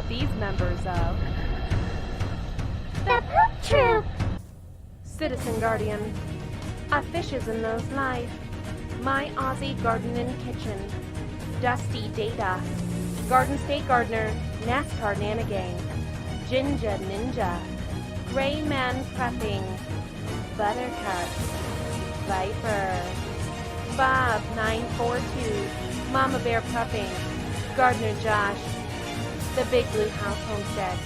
these members of The Poop Troop! Citizen Guardian, A Fishes in Those Life, My Aussie Garden and Kitchen, Dusty Data, Garden State Gardener, NASCAR Nana Gang, Jinja Ninja, Gray Man Prepping, Buttercup, Viper, Bob 942, Mama Bear Prepping, Gardener Josh, The Big Blue House Homestead.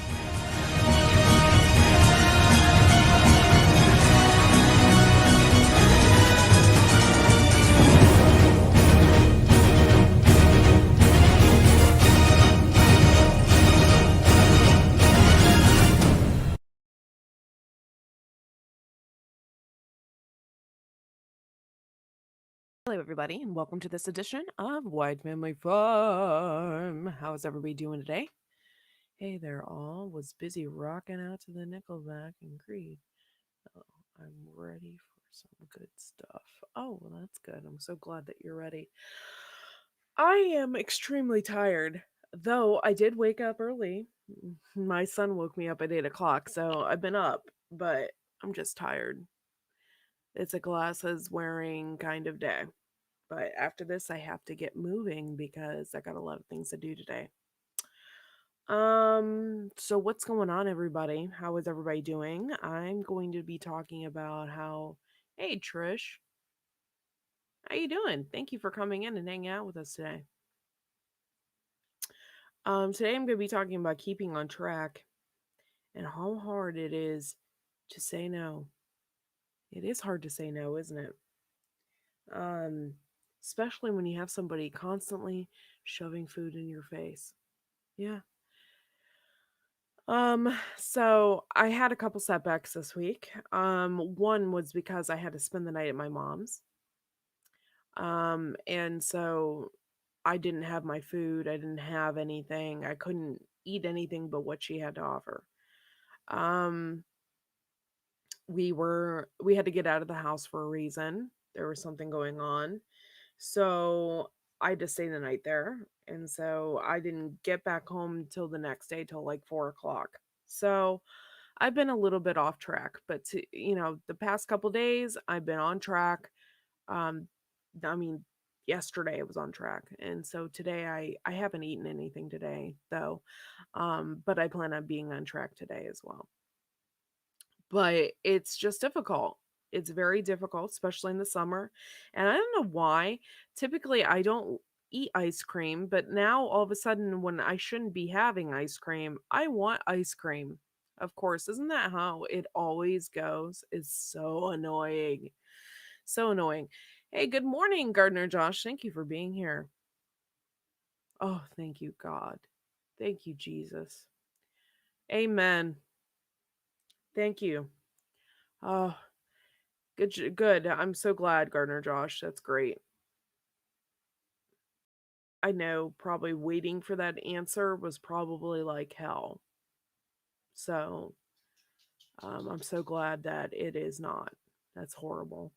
Hello, everybody, and welcome to this edition of White Family Farm. How is everybody doing today? Hey there, all. Was busy rocking out to the Nickelback and Creed. Oh, I'm ready for some good stuff. Oh, well, that's good. I'm so glad that you're ready. I am extremely tired, though I did wake up early. My son woke me up at 8 o'clock, so I've been up, but I'm just tired. It's a glasses wearing kind of day. But after this, I have to get moving because I got a lot of things to do today. So what's going on, everybody? How is everybody doing? I'm going to be talking about how, hey, Trish, how you doing? Thank you for coming in and hanging out with us today. Today I'm going to be talking about keeping on track and how hard it is to say no. It is hard to say no, isn't it? Especially when you have somebody constantly shoving food in your face. Yeah. So I had a couple setbacks this week. One was because I had to spend the night at my mom's. And so I didn't have my food. I didn't have anything. I couldn't eat anything but what she had to offer. Um, we had to get out of the house for a reason. There was something going on. So I just stayed the night there. And so I didn't get back home till the next day till like 4 o'clock. So I've been a little bit off track, but the past couple days I've been on track. Um, I mean, yesterday I was on track, and so today I haven't eaten anything today though, but I plan on being on track today as well. But it's just difficult. It's very difficult, especially in the summer, and I don't know why. Typically, I don't eat ice cream, but now all of a sudden, when I shouldn't be having ice cream, I want ice cream. Of course, isn't that how it always goes? It's so annoying. So annoying. Hey, good morning, Gardener Josh. Thank you for being here. Oh, thank you, God. Thank you, Jesus. Amen. Thank you. Oh, good. I'm so glad, Gardener Josh. That's great. I know probably waiting for that answer was probably like hell. So, I'm so glad that it is not. That's horrible.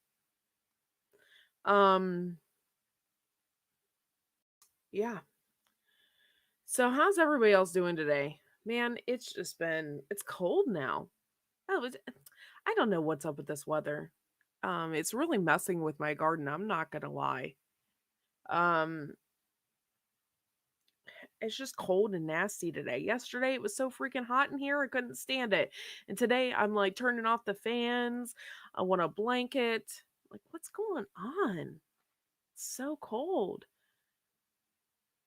Um, yeah. So how's everybody else doing today? Man, it's cold now. Oh, I don't know what's up with this weather. It's really messing with my garden. I'm not gonna lie. Um, it's just cold and nasty today. Yesterday it was so freaking hot in here I couldn't stand it, and today I'm like turning off the fans. I want a blanket. Like, what's going on? It's so cold.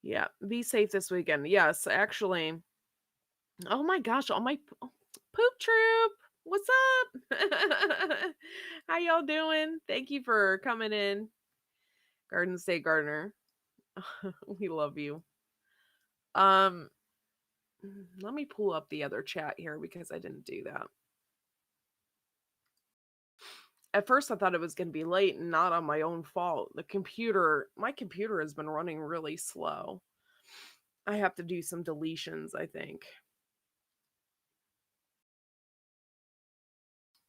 Yeah, be safe this weekend. Yes, actually. Oh my gosh, all my poop troop. What's up? How y'all doing? Thank you for coming in. Garden State Gardener. We love you. Um let me pull up the other chat here because I didn't do that. At first I thought it was going to be late and not on my own fault. My computer has been running really slow. I have to do some deletions, I think.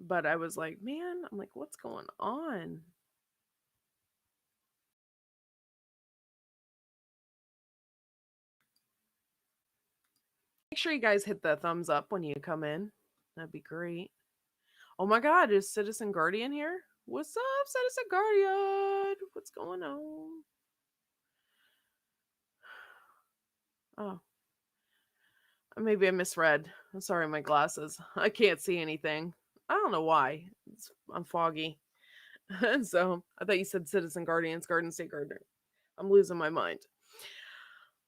But I was like, man, I'm like, what's going on? sure you guys hit the thumbs up when you come in. That'd be great. Oh my god, is Citizen Guardian here? What's up, Citizen Guardian? What's going on? Oh, maybe I misread. I'm sorry, my glasses. I can't see anything. I don't know why. I'm foggy. So I thought you said Citizen Guardians, Garden State Gardener. I'm losing my mind.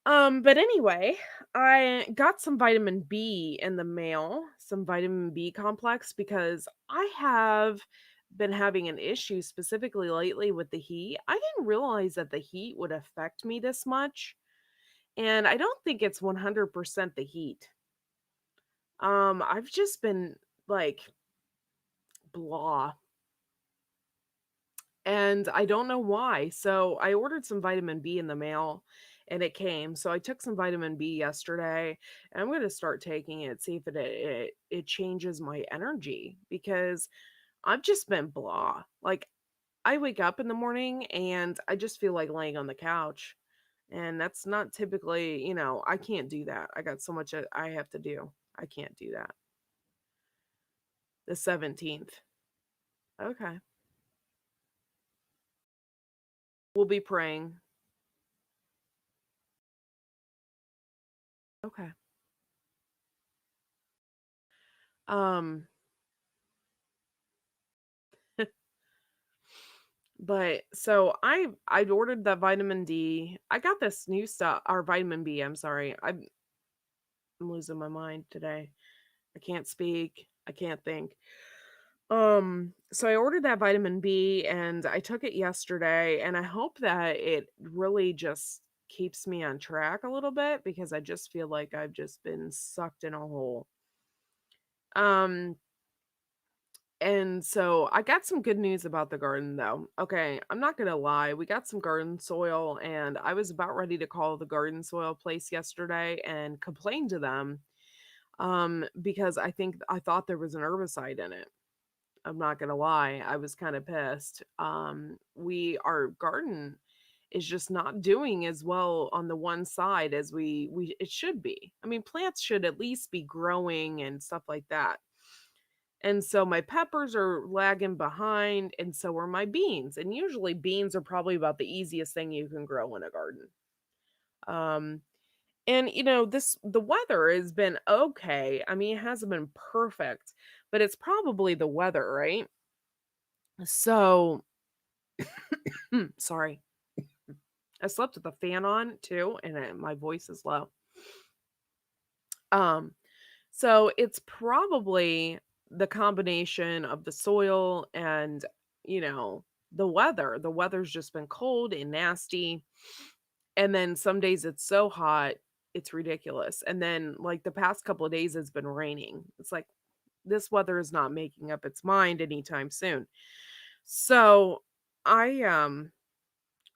But anyway, I got some vitamin B in the mail, some vitamin B complex, because I have been having an issue specifically lately with the heat. I didn't realize that the heat would affect me this much, and I don't think it's 100% the heat. I've just been like blah, and I don't know why. So I ordered some vitamin B in the mail and it came. So I took some vitamin B yesterday and I'm going to start taking it, see if it changes my energy because I've just been blah. Like I wake up in the morning and I just feel like laying on the couch. And that's not typically, I can't do that. I got so much I have to do. I can't do that. The 17th. Okay. We'll be praying. Okay. Um But so I'd ordered that vitamin D. I got this new stuff or vitamin B, I'm sorry. I'm losing my mind today. I can't speak. I can't think. So I ordered that vitamin B and I took it yesterday and I hope that it really just keeps me on track a little bit because I just feel like I've just been sucked in a hole. Um And so I got some good news about the garden though. Okay, I'm not gonna lie, we got some garden soil, and I was about ready to call the garden soil place yesterday and complain to them because I thought there was an herbicide in it. I'm not gonna lie, I was kind of pissed. Our garden is just not doing as well on the one side as we it should be. I mean, plants should at least be growing and stuff like that, and so my peppers are lagging behind, and so are my beans. And usually beans are probably about the easiest thing you can grow in a garden. Um, and the weather has been okay. I mean, it hasn't been perfect, but it's probably the weather, right? So, sorry. I slept with the fan on too, and my voice is low. Um, So it's probably the combination of the soil and, you know, the weather. The weather's just been cold and nasty. And then some days it's so hot, it's ridiculous. And then like the past couple of days it's been raining. It's like this weather is not making up its mind anytime soon. So I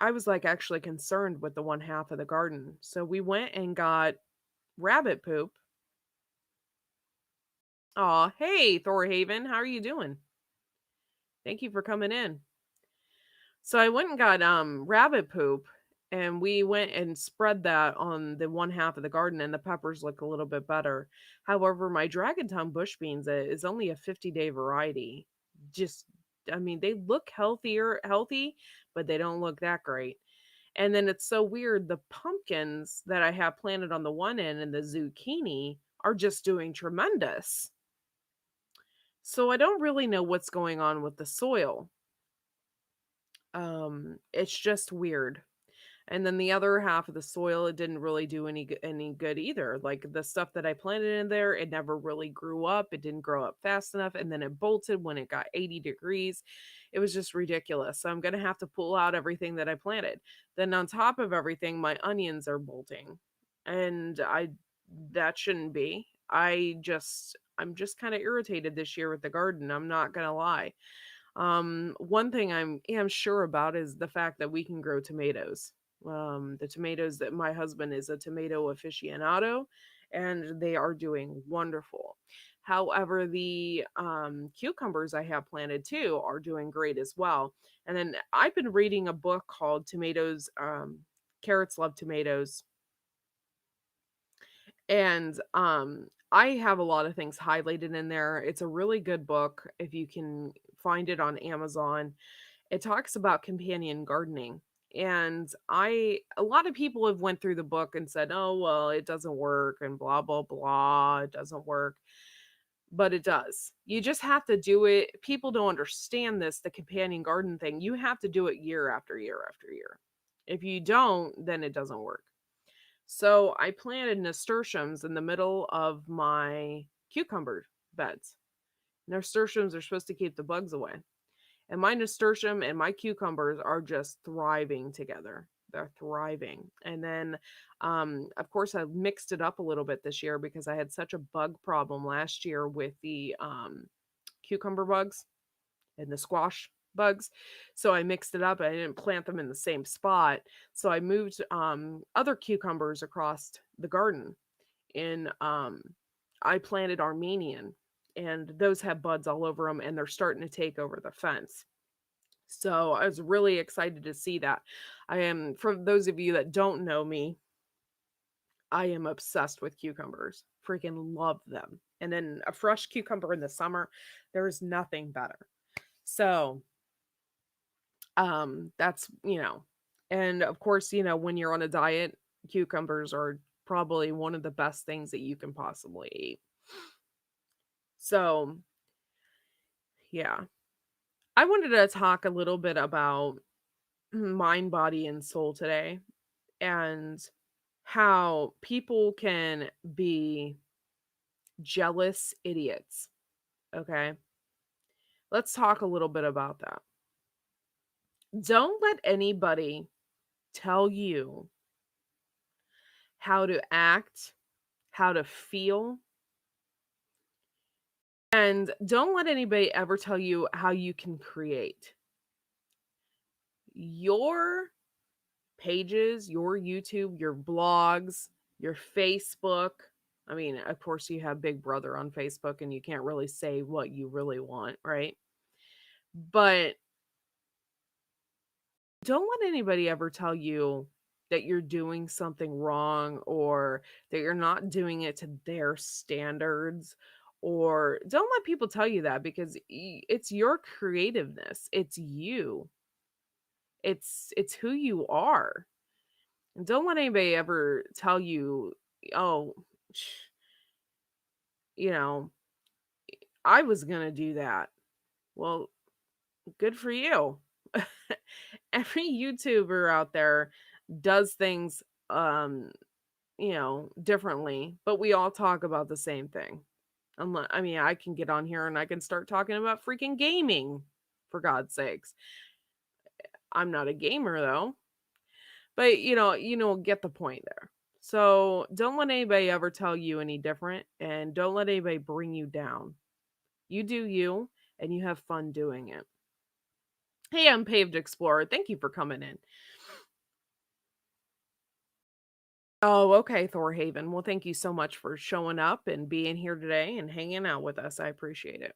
I was like actually concerned with the one half of the garden. So we went and got rabbit poop. Aw, hey, Thorhaven, how are you doing? Thank you for coming in. So I went and got rabbit poop and we went and spread that on the one half of the garden and the peppers look a little bit better. However, my dragon tongue bush beans is only a 50-day variety. Just I mean, they look healthy, but they don't look that great. And then it's so weird, the pumpkins that I have planted on the one end and the zucchini are just doing tremendous. So I don't really know what's going on with the soil. It's just weird. And then the other half of the soil, it didn't really do any good either. Like the stuff that I planted in there, it never really grew up. It didn't grow up fast enough, and then it bolted when it got 80 degrees. It was just ridiculous. So I'm gonna have to pull out everything that I planted. Then on top of everything, my onions are bolting, and I that shouldn't be. I'm just kind of irritated this year with the garden. I'm not gonna lie. One thing am sure about is the fact that we can grow tomatoes. The tomatoes that my husband is a tomato aficionado, and they are doing wonderful. However, the cucumbers I have planted too are doing great as well. And then I've been reading a book called Tomatoes, Carrots Love Tomatoes, And I have a lot of things highlighted in there. It's a really good book if you can find it on Amazon. It talks about companion gardening. And a lot of people have went through the book and said, "Oh, well, it doesn't work and blah blah blah, it doesn't work." But it does. You just have to do it. People don't understand this, the companion garden thing. You have to do it year after year after year. If you don't, then it doesn't work. So I planted nasturtiums in the middle of my cucumber beds. Nasturtiums are supposed to keep the bugs away. And my nasturtium and my cucumbers are just thriving together. They're thriving. And then, of course, I mixed it up a little bit this year because I had such a bug problem last year with the cucumber bugs and the squash bugs. So I mixed it up. I didn't plant them in the same spot. So I moved other cucumbers across the garden. And I planted Armenian, and those have buds all over them, and they're starting to take over the fence. So I was really excited to see that. I am, for those of you that don't know me, I am obsessed with cucumbers. Freaking love them. And then a fresh cucumber in the summer, there's nothing better. So, that's, and of course, when you're on a diet, cucumbers are probably one of the best things that you can possibly eat. So, yeah. I wanted to talk a little bit about mind, body, and soul today, and how people can be jealous idiots. Okay. Let's talk a little bit about that. Don't let anybody tell you how to act, how to feel, and don't let anybody ever tell you how you can create. Your pages, your YouTube, your blogs, your Facebook. I mean, of course, you have Big Brother on Facebook and you can't really say what you really want, right? But don't let anybody ever tell you that you're doing something wrong or that you're not doing it to their standards. Or don't let people tell you that because it's your creativeness. It's you. It's who you are. And don't let anybody ever tell you, "Oh, you know, I was gonna do that." Well, good for you. Every YouTuber out there does things, differently, but we all talk about the same thing. I mean, I can get on here and I can start talking about freaking gaming, for God's sakes. I'm not a gamer though, but get the point there. So don't let anybody ever tell you any different, and don't let anybody bring you down. You do you, and you have fun doing it. Hey, I'm Paved Explorer. Thank you for coming in. Oh, okay, Thorhaven. Well, thank you so much for showing up and being here today and hanging out with us. I appreciate it.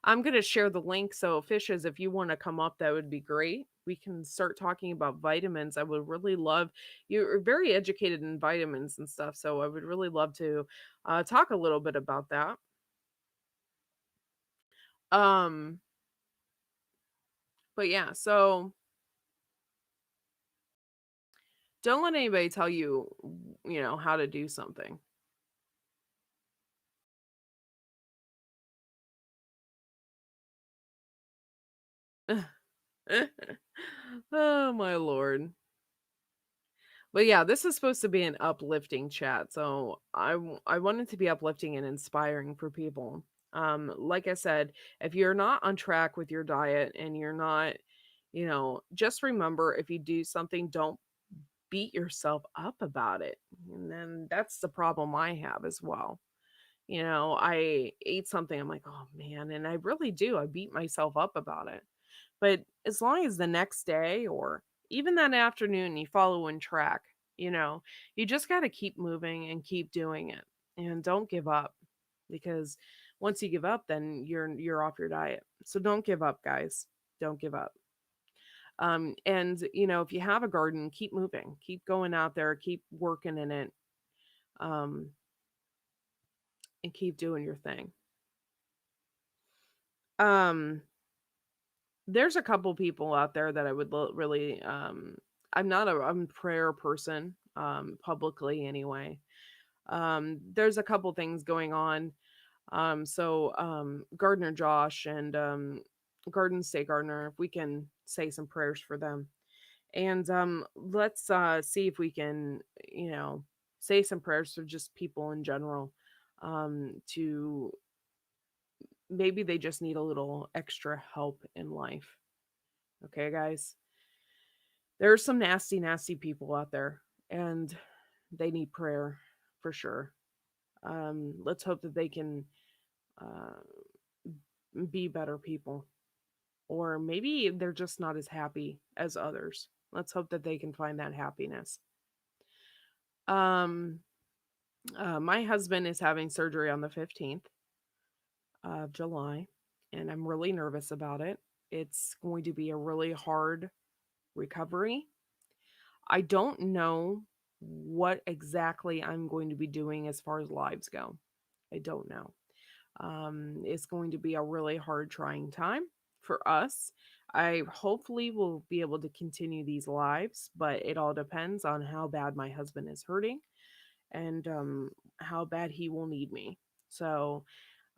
I'm going to share the link. So, fishes, if you want to come up, that would be great. We can start talking about vitamins. I would really love, you're very educated in vitamins and stuff. So, I would really love to talk a little bit about that. Um, but yeah, so don't let anybody tell you, how to do something. Oh my lord. But yeah, this is supposed to be an uplifting chat. So I want it to be uplifting and inspiring for people. Like I said, if you're not on track with your diet and you're not, just remember, if you do something, don't beat yourself up about it. And then that's the problem I have as well. I ate something, I'm like, oh man, and I really do. I beat myself up about it. But as long as the next day or even that afternoon you follow in track, you just got to keep moving and keep doing it and don't give up, because once you give up, then you're off your diet. So don't give up, guys. Don't give up. And if you have a garden, keep moving, keep going out there, keep working in it. um, and keep doing your thing. Um, there's a couple people out there that I would really. I'm not I'm a prayer person, publicly anyway. There's a couple things going on. Gardner Josh and Garden State Gardner, if we can say some prayers for them. And let's see if we can, you know, say some prayers for just people in general. To maybe they just need a little extra help in life. Okay, guys. There are some nasty, nasty people out there, and they need prayer for sure. Let's hope that they can uh, be better people, or maybe they're just not as happy as others. Let's hope that they can find that happiness. Um, my husband is having surgery on the 15th of July, and I'm really nervous about it. It's going to be a really hard recovery. I don't know what exactly I'm going to be doing as far as lives go. I don't know. It's going to be a really hard, trying time for us. I hopefully will be able to continue these lives, but it all depends on how bad my husband is hurting and how bad he will need me. So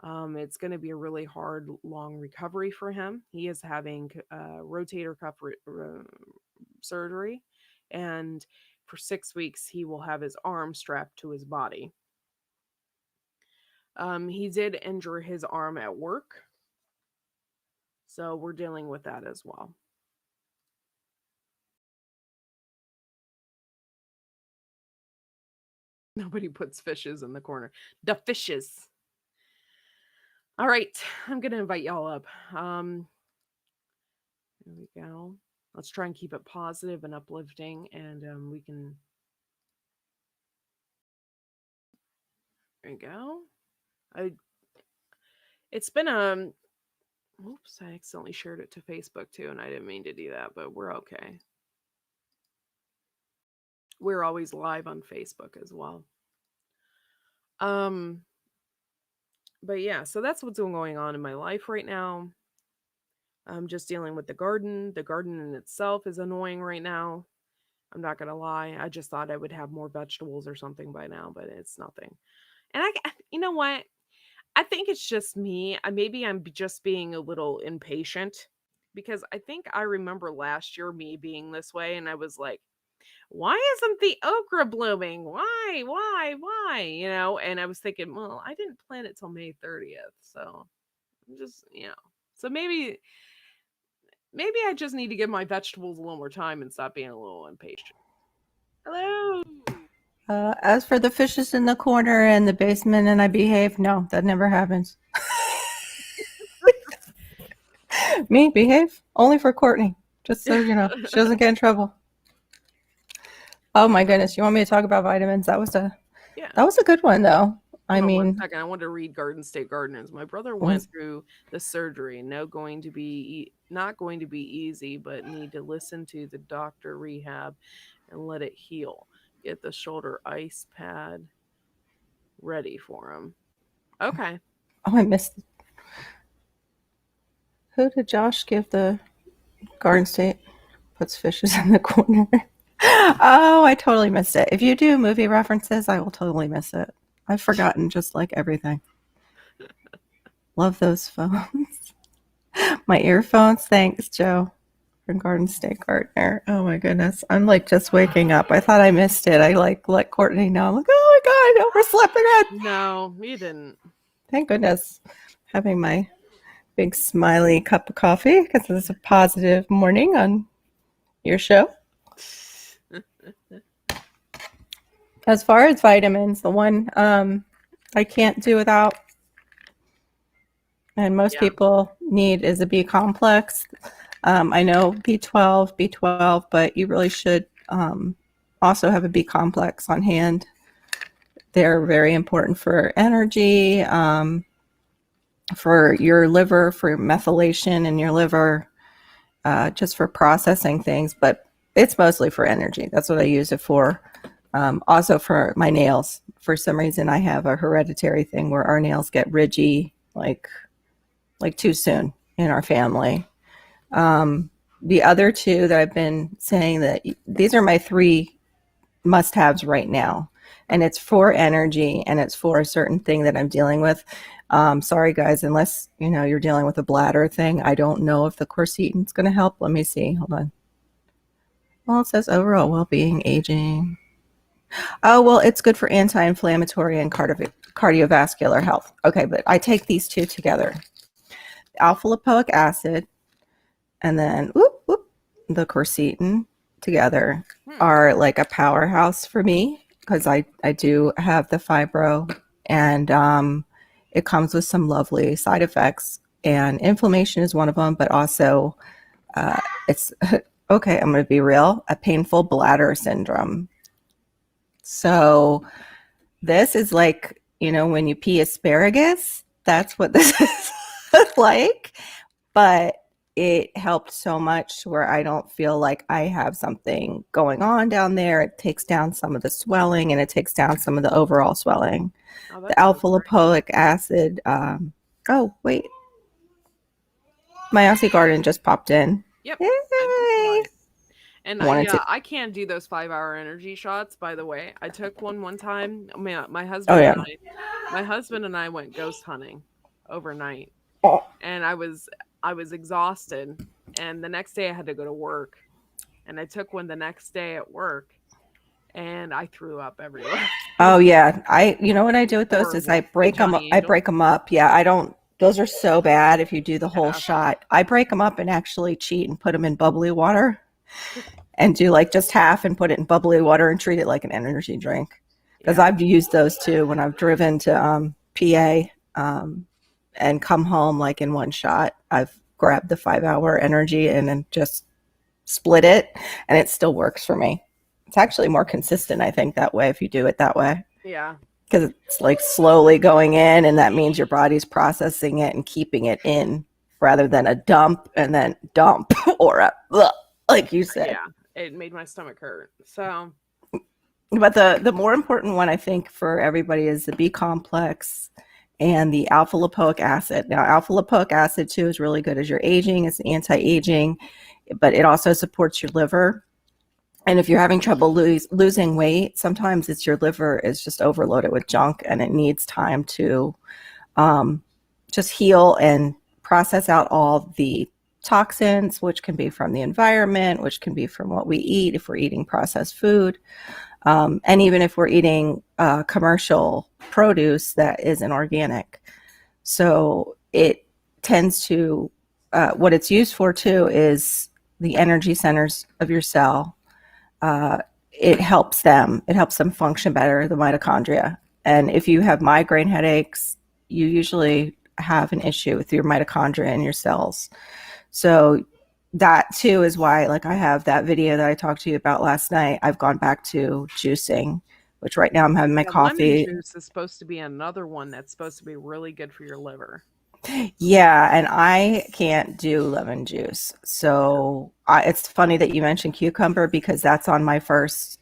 it's going to be a really hard, long recovery for him. He is having rotator cuff surgery, and for 6 weeks, he will have his arm strapped to his body. He did injure his arm at work, so we're dealing with that as well. Nobody puts fishes in the corner. The fishes. All right, I'm gonna invite y'all up. There we go. Let's try and keep it positive and uplifting, and we can. There you go. I. It's been Oops, I accidentally shared it to Facebook too, and I didn't mean to do that, but we're okay. We're always live on Facebook as well. Um, but yeah, so that's what's going on in my life right now. I'm just dealing with the garden. The garden in itself is annoying right now. I'm not gonna lie. I just thought I would have more vegetables or something by now, but it's nothing. And you know what? I think it's just me. Maybe I'm just being a little impatient because I think I remember last year me being this way, and I was like, why isn't the okra blooming? Why? You know, and I was thinking, well, I didn't plant it till May 30th. So I'm just, so maybe I just need to give my vegetables a little more time and stop being a little impatient. Hello. As for the fishes in the corner and the basement and I behave, no, that never happens. Me behave? Only for Courtney. Just so you know, she doesn't get in trouble. Oh my goodness, you want me to talk about vitamins? That was a good one though. Hold on 1 second. I want to read Garden State Gardeners. My brother went through the surgery. Not going to be easy, but need to listen to the doctor rehab and let it heal. Get the shoulder ice pad ready for him. Okay. Oh, I missed it. Who did Josh give the Garden State? Puts fishes in the corner. Oh, I totally missed it. If you do movie references, I will totally miss it. I've forgotten just like everything. Love those phones. My earphones. Thanks, Joe, from Garden State Gardner. Oh my goodness. I'm like just waking up. I thought I missed it. I like let Courtney know. I'm like, oh my God, I overslept again. No, you didn't. Thank goodness. Having my big smiley cup of coffee because it's a positive morning on your show. As far as vitamins, the one I can't do without, and most people need, is a B complex. I know B12, but you really should also have a B complex on hand. They're very important for energy, for your liver, for methylation in your liver, just for processing things, but it's mostly for energy. That's what I use it for. Also for my nails. For some reason, I have a hereditary thing where our nails get ridgy, like too soon in our family. The other two that I've been saying that these are my three must-haves right now, and it's for energy and it's for a certain thing that I'm dealing with. Sorry guys, unless you're dealing with a bladder thing, I don't know if the quercetin is going to help. Let me see. Hold on. Well, it says overall well-being, aging. Oh, well, it's good for anti-inflammatory and cardiovascular health. Okay, but I take these two together. Alpha lipoic acid and then the quercetin together are like a powerhouse for me because I do have the fibro, and it comes with some lovely side effects, and inflammation is one of them, but also it's okay, I'm going to be real, a painful bladder syndrome. So this is like, when you pee asparagus, that's what this is like. But it helped so much where I don't feel like I have something going on down there. It takes down some of the swelling and it takes down some of the overall swelling. Oh, The that sounds alpha great. lipoic acid. Oh, wait. My Aussie Garden just popped in. Yep, I just saw Yay! it. And Wanted yeah, to. I can't do those 5-hour energy shots, by the way. I took one time. My Oh, husband and yeah. my husband and I went ghost hunting overnight, Oh, and I was exhausted, and the next day I had to go to work, and I took one the next day at work, and I threw up everywhere. oh yeah. You know what I do with those is I Horrible. The break them. Johnny I Angel. break them up. Yeah, I don't. Those are so bad if you do the whole Yeah. shot. I break them up and actually cheat and put them in bubbly water and do like just half and put it in bubbly water and treat it like an energy drink. Because Yeah. I've used those too when I've driven to PA and come home like in one shot. I've grabbed the 5-hour energy and then just split it, and it still works for me. It's actually more consistent, I think, that way if you do it that way. Yeah. Because it's like slowly going in, and that means your body's processing it and keeping it in rather than a dump and then dump or a like you said. Yeah. It made my stomach hurt. So, But the more important one, I think, for everybody is the B complex and the alpha lipoic acid. Now, alpha lipoic acid too is really good as you're aging. It's anti-aging, but it also supports your liver. And if you're having trouble losing weight, sometimes it's your liver is just overloaded with junk and it needs time to just heal and process out all the toxins, which can be from the environment, which can be from what we eat if we're eating processed food. And even if we're eating commercial produce that isn't organic. So it tends to, what it's used for too is the energy centers of your cell. It helps them function better, the mitochondria. And if you have migraine headaches, you usually have an issue with your mitochondria and your cells. So that too is why, like, I have that video that I talked to you about last night. I've gone back to juicing, which right now I'm having my yeah, lemon coffee. juice is supposed to be another one that's supposed to be really good for your liver. Yeah, and I can't do lemon juice. So it's funny that you mentioned cucumber because that's on my first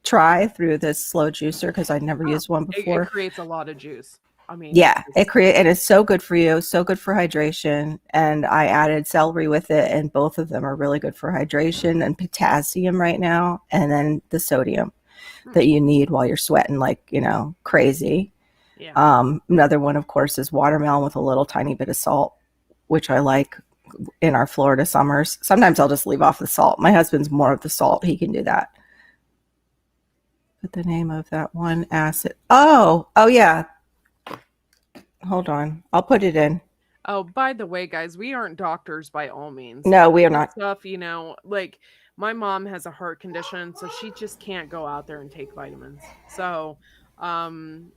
try through this slow juicer because I'd never Huh. used one It before. creates a lot of juice. I mean, Yeah, and it's so good for you, so good for hydration. And I added celery with it, and both of them are really good for hydration and potassium right now, and then the sodium hmm, that you need while you're sweating like, crazy. yeah. Another one, of course, is watermelon with a little tiny bit of salt, which I like in our Florida summers. Sometimes I'll just leave off the salt. My husband's more of the salt. He can do that. But the name of that one acid. Oh yeah. Hold on. I'll put it in. Oh, by the way, guys, we aren't doctors by all means. No, we are This not. stuff, like my mom has a heart condition, so she just can't go out there and take vitamins. So, um,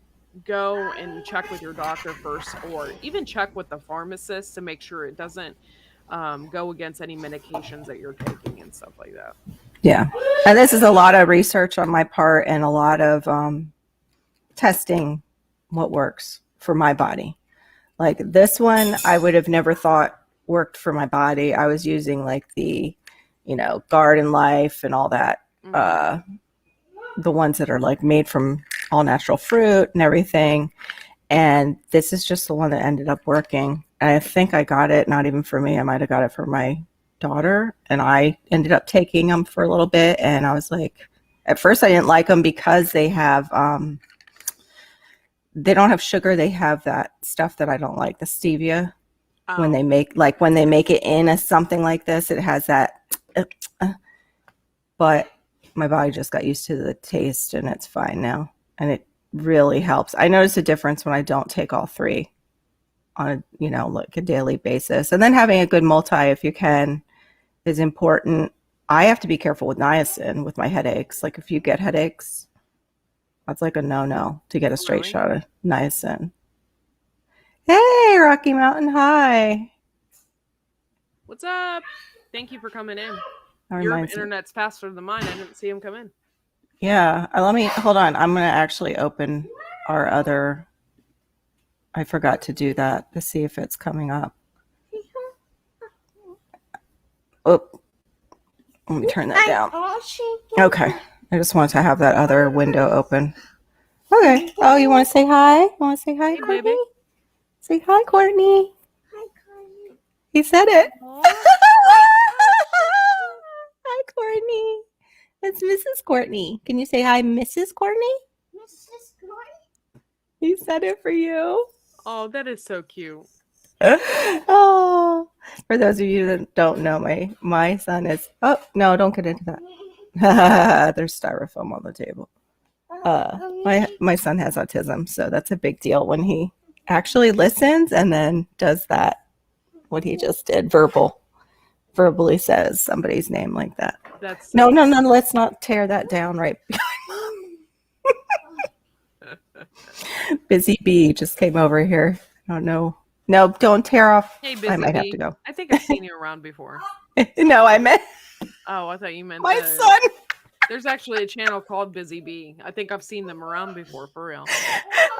go and check with your doctor first, or even check with the pharmacist to make sure it doesn't go against any medications that you're taking and stuff like that. Yeah. And this is a lot of research on my part and a lot of testing what works for my body. Like this one, I would have never thought worked for my body. I was using like the, Garden Life and all that Hmm. the ones that are like made from all natural fruit and everything. And this is just the one that ended up working. And I think I got it not even for me. I might have got it for my daughter. And I ended up taking them for a little bit. And I was like, at first I didn't like them because they don't have sugar. They have that stuff that I don't like, the stevia. When Oh, they make it in a something like this, it has that. Uh, uh, but my body just got used to the taste, and it's fine now. And it really helps. I notice a difference when I don't take all three on a like a daily basis. And then having a good multi, if you can, is important. I have to be careful with niacin with my headaches. Like if you get headaches, that's like a no to get a straight really? shot of niacin. Hey, Rocky Mountain High. What's up? Thank you for coming in. That Your reminds me. internet's faster than mine. I didn't see him come in. Yeah, let me hold on. I'm gonna actually open our other. I forgot to do that to see if it's coming up. Oh, let me turn that down. Okay, I just wanted to have that other window open. Okay. Oh, you want to say hi? You want to say hi, Hey, Courtney? baby. Say hi, Courtney. He said it. Aw. Hi, Courtney. It's Mrs. Courtney. Can you say hi, Mrs. Courtney? He said it for you. Oh, that is so cute. Oh, for those of you that don't know, my son is. Oh no, don't get into that. There's styrofoam on the table. My son has autism, so that's a big deal when he actually listens and then does that. What he just did, verbally says somebody's name like that. That's No, so no, no. Let's not tear that down. Right. Busy Bee just came over here. I don't know. No, don't tear off. Hey, I Busy might have to Bee. go. I think I've seen you around before. No, I meant Oh, I thought you meant my son. there's actually a channel called Busy Bee. I think I've seen them around before, for real.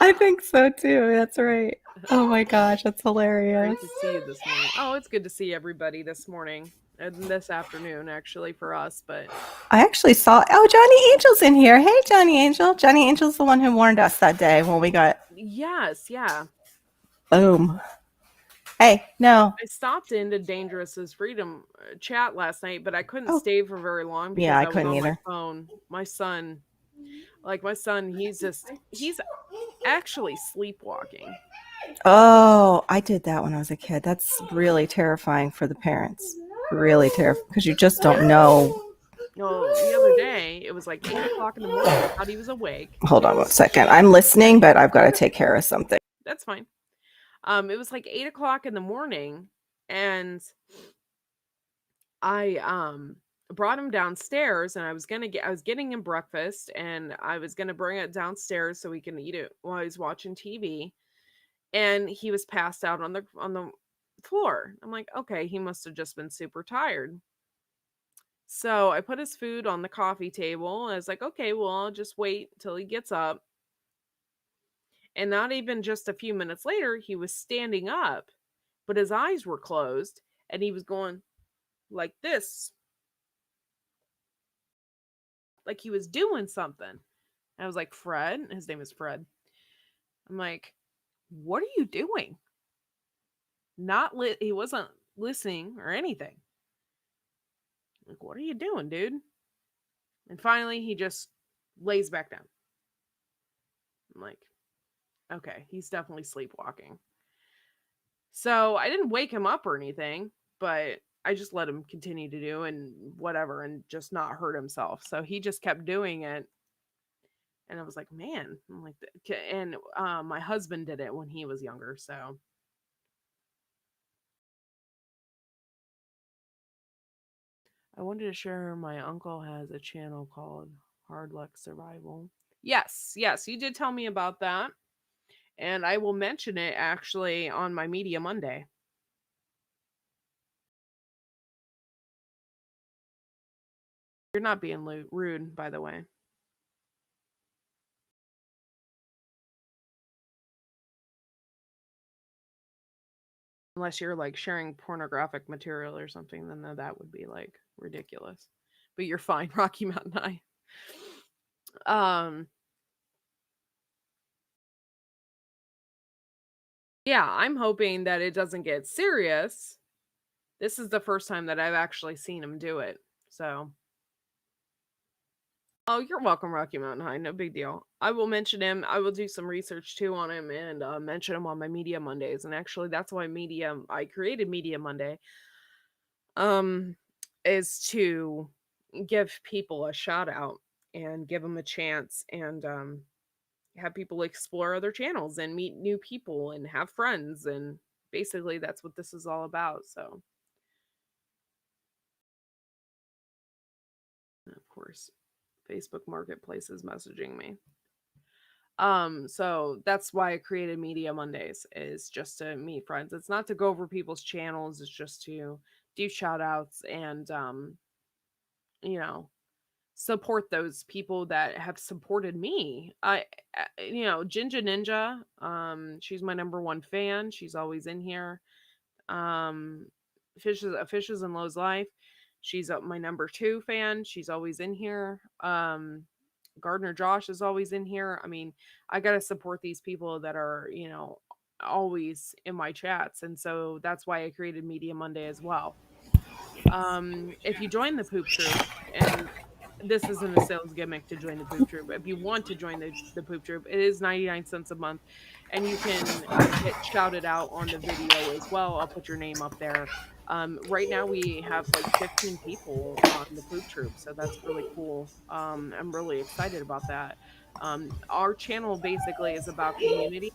I think so too. That's right. Oh my gosh, that's hilarious. Great to see you this morning. Oh, it's good to see everybody this morning and this afternoon, actually, for us. But I actually saw. Oh, Johnny Angel's in here. Hey, Johnny Angel. Johnny Angel's the one who warned us that day when we got yes, yeah. boom. Hey, no. I stopped into Dangerous's Freedom chat last night, but I couldn't Oh, stay for very long yeah, because I I was couldn't on my either. phone. My son, he's actually sleepwalking. Oh, I did that when I was a kid. That's really terrifying for the parents. Really terrifying because you just don't know. Well, the other day, it was like 8 o'clock in the morning. I thought he was awake. Hold on 1 second. I'm listening, but I've got to take care of something. That's fine. It was like 8 o'clock in the morning, and I brought him downstairs, and I was getting him breakfast, and I was gonna bring it downstairs so he can eat it while he's watching TV. And he was passed out on the floor. I'm like, okay, he must have just been super tired. So I put his food on the coffee table. And I was like, okay, well, I'll just wait till he gets up. And not even just a few minutes later, he was standing up, but his eyes were closed and he was going like this, like he was doing something. I was like, Fred, his name is Fred. I'm like, what are you doing? He wasn't listening or anything. Like, what are you doing, dude? And finally, he just lays back down. I'm like, okay, he's definitely sleepwalking. So I didn't wake him up or anything, but I just let him continue to do and whatever and just not hurt himself. So he just kept doing it. And I was like, man, I'm like, and my husband did it when he was younger. So I wanted to share my uncle has a channel called Hard Luck Survival. Yes, yes, you did tell me about that. And I will mention it actually on my Media Monday. You're not being rude, by the way. Unless you're like sharing pornographic material or something, then that would be like ridiculous. But you're fine, Rocky Mountain High. Um, yeah, I'm hoping that it doesn't get serious. This is the first time that I've actually seen him do it. So, oh, you're welcome, Rocky Mountain High. No big deal. I will mention him. I will do some research too on him and mention him on my Media Mondays. And actually, that's why I created Media Monday. Um, is to give people a shout out and give them a chance and have people explore other channels and meet new people and have friends, and basically that's what this is all about. So, of course, Facebook Marketplace is messaging me. So that's why I created Media Mondays, is just to meet friends. It's not to go over people's channels, it's just to do shout outs and you know, support those people that have supported me. Jinja Ninja, she's my number one fan. She's always in here. Um, Fishes and Lowe's Life. She's my number two fan. She's always in here. Gardner Josh is always in here. I mean, I gotta support these people that are, always in my chats, and so that's why I created Media Monday as well. If you join the poop troop, and this isn't a sales gimmick to join the poop troop. If you want to join the poop troop, it is 99 cents a month, and you can get shouted out on the video as well. I'll put your name up there. Right now we have like 15 people on the poop troop, so that's really cool. I'm really excited about that. Our channel basically is about community,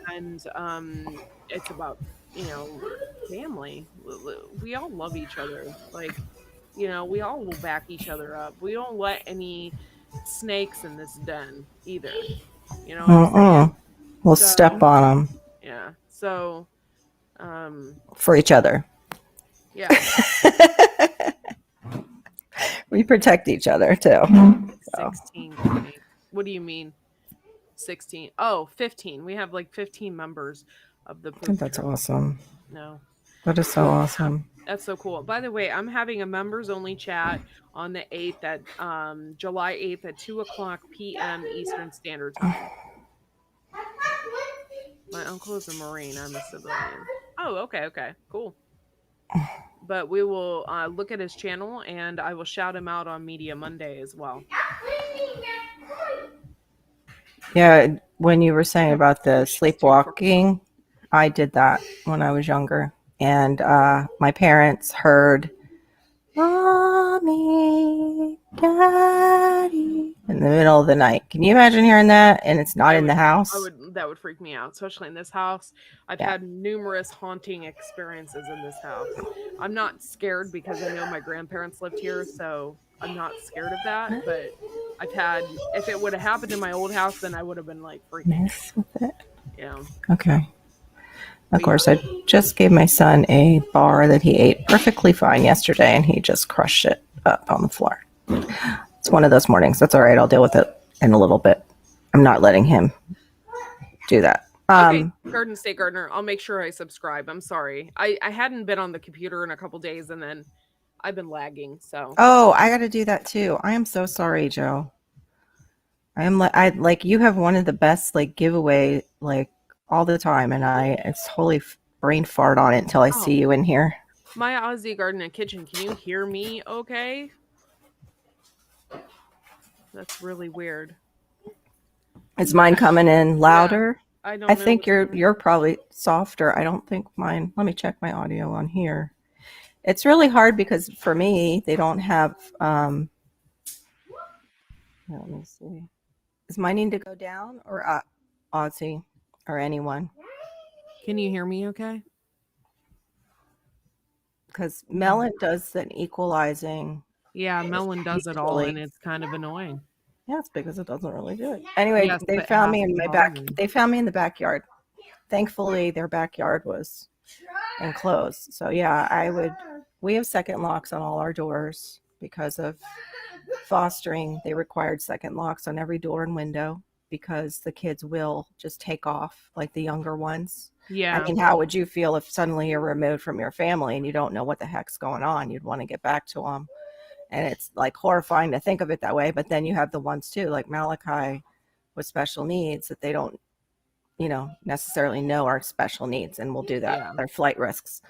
and it's about, you know family. We all love each other. Like, we all will back each other up. We don't let any snakes in this den either. You know what I'm Mm-mm. saying? We'll So, step on them yeah. So, um, for each other. yeah. We protect each other too. So 16, Courtney. What do you mean 16? Oh, 15. We have like 15 members of the poop that's troop. awesome. No. That is so awesome. That's so cool. By the way, I'm having a members only chat on the 8th at July 8th at 2 o'clock p.m. Eastern Standard Time. My uncle is a Marine. I'm a civilian. Oh, okay, okay, cool. But we will look at his channel, and I will shout him out on Media Monday as well. Yeah, when you were saying about the She's too far. sleepwalking, I did that when I was younger. And my parents heard Mommy, Daddy in the middle of the night. Can you imagine hearing that? And it's not I in the would, house? that would freak me out, especially in this house. I've Yeah. had numerous haunting experiences in this house. I'm not scared because I know my grandparents lived here, so I'm not scared of that. But if it would have happened in my old house, then I would have been like freaking out. Mess with it. Yeah. Okay. Of But yeah. course, I just gave my son a bar that he ate perfectly fine yesterday, and he just crushed it up on the floor. It's one of those mornings. That's all right. I'll deal with it in a little bit. I'm not letting him do that. Okay, Garden State Gardener, I'll make sure I subscribe. I'm sorry. I hadn't been on the computer in a couple days, and then I've been lagging, so. Oh, I got to do that too. I am so sorry, Joe. I like you have one of the best like giveaway like all the time, and I it's totally brain fart on it until I Oh, see you in here. my Aussie Garden and Kitchen, can you hear me okay? That's really weird. Is mine coming in Yeah, louder? I I don't know think what's going you're on. probably softer. I don't think mine. Let me check my audio on here. It's really hard because for me they don't have. Let me see. Is mine need to go down or up, Aussie, or anyone? Can you hear me okay? Because Melon does an equalizing Yeah, Melon does it all, usually. and it's kind of annoying. Yeah, it's because it doesn't really do it. Anyway, Yes, they but found half me in the my back. volume. They found me in the backyard. Thankfully, their backyard was enclosed. So yeah, I would. We have second locks on all our doors because of fostering. They required second locks on every door and window because the kids will just take off, like the younger ones. I Yeah. mean, how would you feel if suddenly you're removed from your family and you don't know what the heck's going on? You'd want to get back to them. And it's like horrifying to think of it that way. But then you have the ones too, like Malachi with special needs that they don't, necessarily know are special needs and will do that. Yeah. They're flight risks.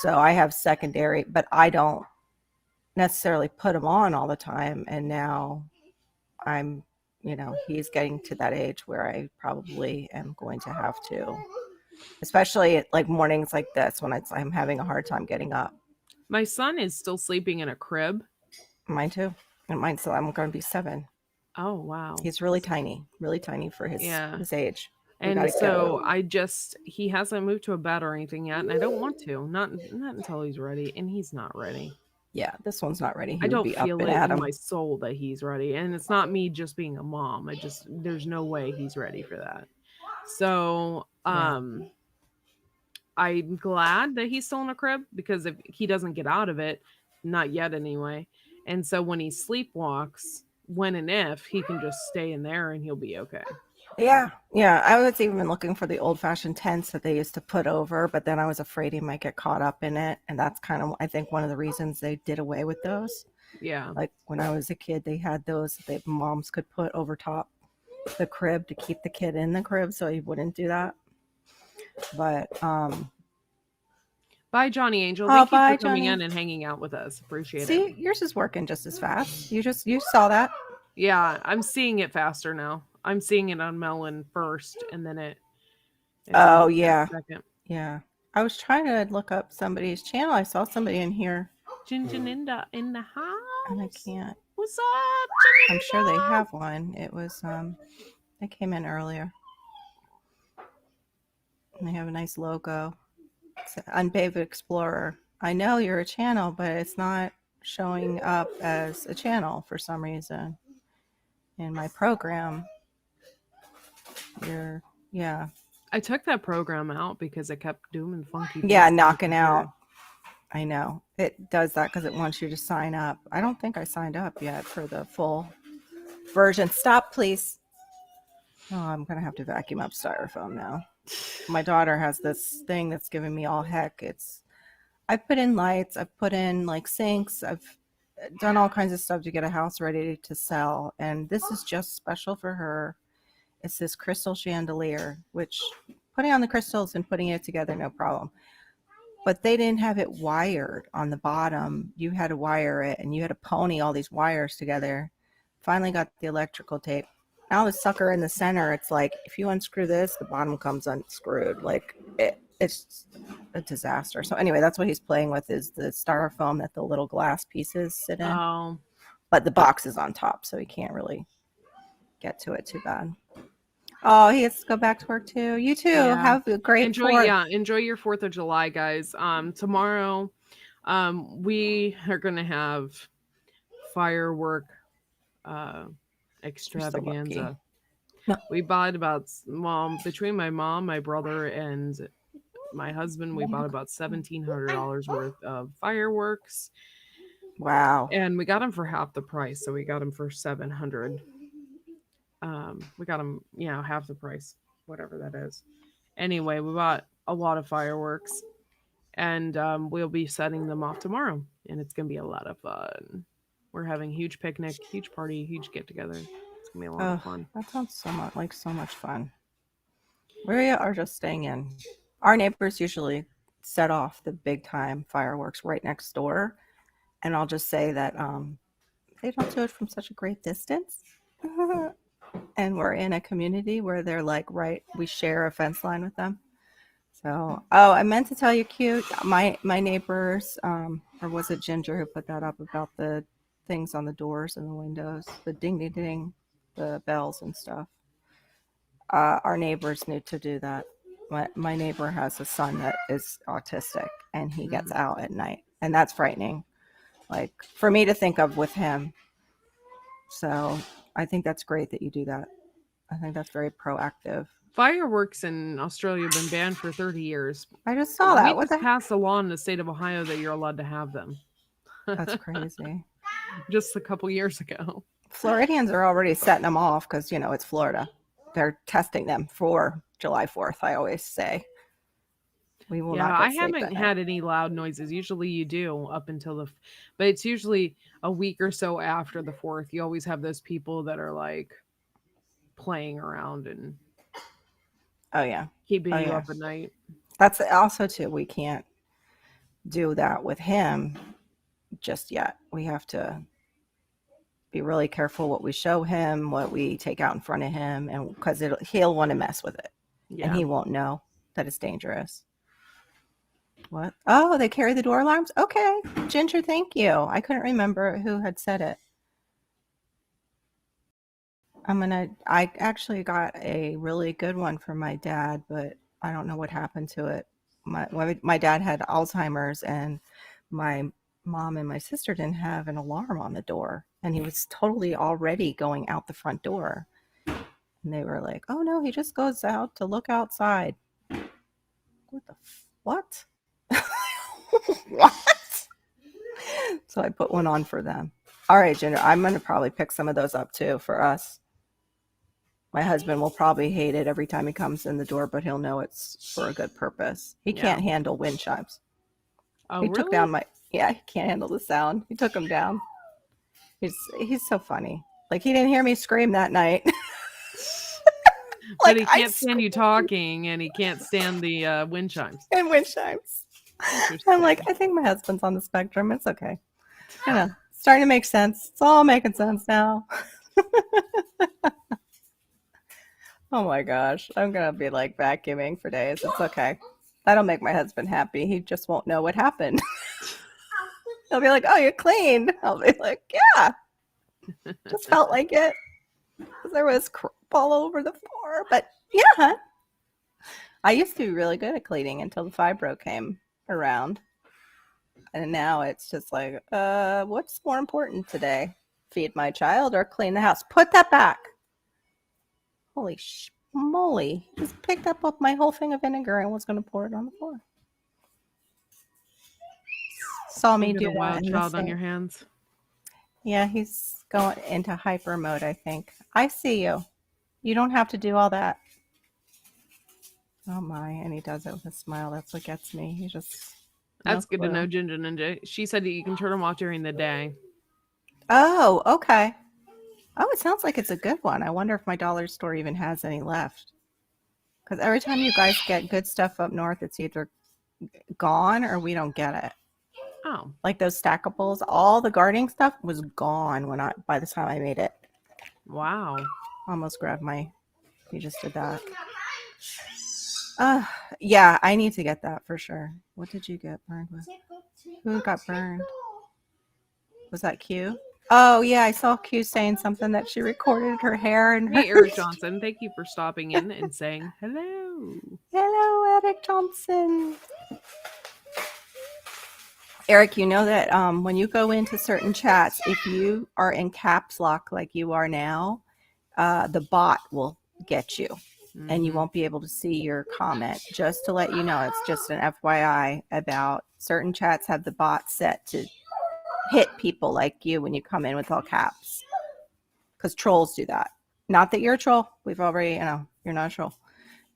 So I have secondary, but I don't necessarily put them on all the time. And now I'm, he's getting to that age where I probably am going to have to, especially at like mornings like this when I'm having a hard time getting up. My son is still sleeping in a crib. Mine too. And mine, so I'm going to be 7. Oh, wow. He's really tiny for his Yeah. his age. We got And to get it. so he hasn't moved to a bed or anything yet, and I don't want to. Not until he's ready, and he's not ready. Yeah, this one's not ready. I He would don't be up feel and it at in him. my soul that he's ready. And it's not me just being a mom. There's no way he's ready for that. So, Yeah. I'm glad that he's still in a crib because if he doesn't get out of it, not yet anyway. And so when he sleepwalks, when and if he can just stay in there and he'll be okay. Yeah, yeah. I was even looking for the old-fashioned tents that they used to put over, but then I was afraid he might get caught up in it, and that's kind of, I think, one of the reasons they did away with those. Yeah. Like when I was a kid, they had those that moms could put over top the crib to keep the kid in the crib so he wouldn't do that. But Bye, Johnny Angel. oh, Thank you bye, for coming in Johnny. and hanging out with us. Appreciate See, it. yours is working just as fast. You saw that. Yeah, I'm seeing it faster now. I'm seeing it on Melon first, and then it's on Oh the chat yeah, second. yeah. I was trying to look up somebody's channel. I saw somebody in here, Jinjin in the and I house. can't. What's up, I'm Jinjin sure they in the have one. It was they came in earlier. And they have a nice logo. It's Unbathed Explorer. I know you're a channel, but it's not showing up as a channel for some reason in my program. Yeah. I took that program out because it kept doing funky things. Yeah, to my knocking computer. out. I know. It does that because it wants you to sign up. I don't think I signed up yet for the full version. Stop, please. Oh, I'm going to have to vacuum up styrofoam now. My daughter has this thing that's giving me all heck. I've put in lights, I've put in like sinks, I've done all kinds of stuff to get a house ready to sell. And this is just special for her. It's this crystal chandelier, which putting on the crystals and putting it together, no problem. But they didn't have it wired on the bottom. You had to wire it and you had to pony all these wires together. Finally got the electrical tape. Now the sucker in the center, it's like if you unscrew this, the bottom comes unscrewed. Like it's a disaster. So anyway, that's what he's playing with is the styrofoam that the little glass pieces sit in. Oh, But the box is on top, so he can't really get to it too bad. Oh, he has to go back to work too. You too. yeah. Have a great Enjoy, 4th. yeah, enjoy your 4th of July, guys. Tomorrow, we are gonna have firework extravaganza. No. We bought between my mom, my brother, and my husband, we bought about $1,700 worth of fireworks. Wow. And we got them for half the price, so we got them for $700. We got them, half the price, whatever that is. Anyway, we bought a lot of fireworks, and we'll be setting them off tomorrow, and it's gonna be a lot of fun. We're having a huge picnic, huge party, huge get together. It's gonna be a lot of fun. That sounds so much fun. We are just staying in. Our neighbors usually set off the big time fireworks right next door, and I'll just say that they don't do it from such a great distance. And we're in a community where they're like we share a fence line with them. So, I meant to tell you, cute. My neighbors, or was it Ginger who put that up about the things on the doors and the windows, the ding ding ding, the bells and stuff. Our neighbors need to do that. My neighbor has a son that is autistic, and he gets out at night, and that's frightening. Like for me to think of with him. So I think that's great that you do that. I think that's very proactive. Fireworks in Australia have been banned for 30 years. I just saw that. We just passed a law in the state of Ohio that you're allowed to have them. That's crazy. Just a couple years ago. Floridians are already setting them off because, it's Florida. They're testing them for July 4th, I always say. We will Yeah, not I get sleep haven't at night. had any loud noises. Usually you do up until but it's usually a week or so after the 4th. You always have those people that are like playing around and Oh yeah. keeping Oh you yeah. up at night. That's also too, we can't do that with him just yet. We have to be really careful what we show him, what we take out in front of him, and because he'll want to mess with it, and Yeah. he won't know that it's dangerous. What? Oh, they carry the door alarms? Okay. Ginger, thank you. I couldn't remember who had said it. I actually got a really good one from my dad, but I don't know what happened to it. My dad had Alzheimer's, and my mom and my sister didn't have an alarm on the door, and he was totally already going out the front door. And they were like, "Oh no, he just goes out to look outside." What the what? What? So I put one on for them. All right, Ginger, I'm gonna probably pick some of those up too for us. My husband will probably hate it every time he comes in the door, but he'll know it's for a good purpose. He Yeah. can't handle wind chimes. Oh, He took down really? my, yeah, he can't handle the sound. He took them down. He's so funny. Like he didn't hear me scream that night. But Like he I can't stand you screamed talking and he can't stand the wind chimes. in wind chimes. I'm like, Interesting. I think my husband's on the spectrum. It's okay. You know, starting to make sense. It's all making sense now. Oh my gosh. I'm gonna be like vacuuming for days. It's okay. That'll make my husband happy. He just won't know what happened. He'll be like, "Oh, you're clean." I'll be like, "Yeah, just felt like it because there was crap all over the floor." But yeah, I used to be really good at cleaning until the fibro came around, and now it's just like, what's more important today? Feed my child or clean the house? Put that back. Holy moly! Just picked up my whole thing of vinegar and was going to pour it on the floor. Saw You me got do a that wild in the child on sink. your hands. Yeah, he's going into hyper mode, I think. I see you. You don't have to do all that. Oh my, and he does it with a smile. That's what gets me. He just, no That's good to know, clue. Ginger Ninja. She said that you can turn them off during the day. Oh, okay. Oh, it sounds like it's a good one. I wonder if my dollar store even has any left. Because every time you guys get good stuff up north, it's either gone or we don't get it. Oh, Like those stackables, all the gardening stuff was gone by the time I made it. wow. Almost grabbed my. You just did that. Uh, yeah, I need to get that for sure. What did you get burned with? Who got burned? Was that Q? Oh yeah, I saw Q saying something that she recorded her hair and her. Hey, Eric Johnson. Thank you for stopping in and saying hello. Hello, Eric Johnson. Eric, you know that when you go into certain chats, if you are in caps lock like you are now, the bot will get you and you Mm-hmm. won't be able to see your comment. Just to let you know, it's just an FYI about certain chats have the bot set to hit people like you when you come in with all caps because trolls do that. Not that you're a troll. We've already, you're not a troll.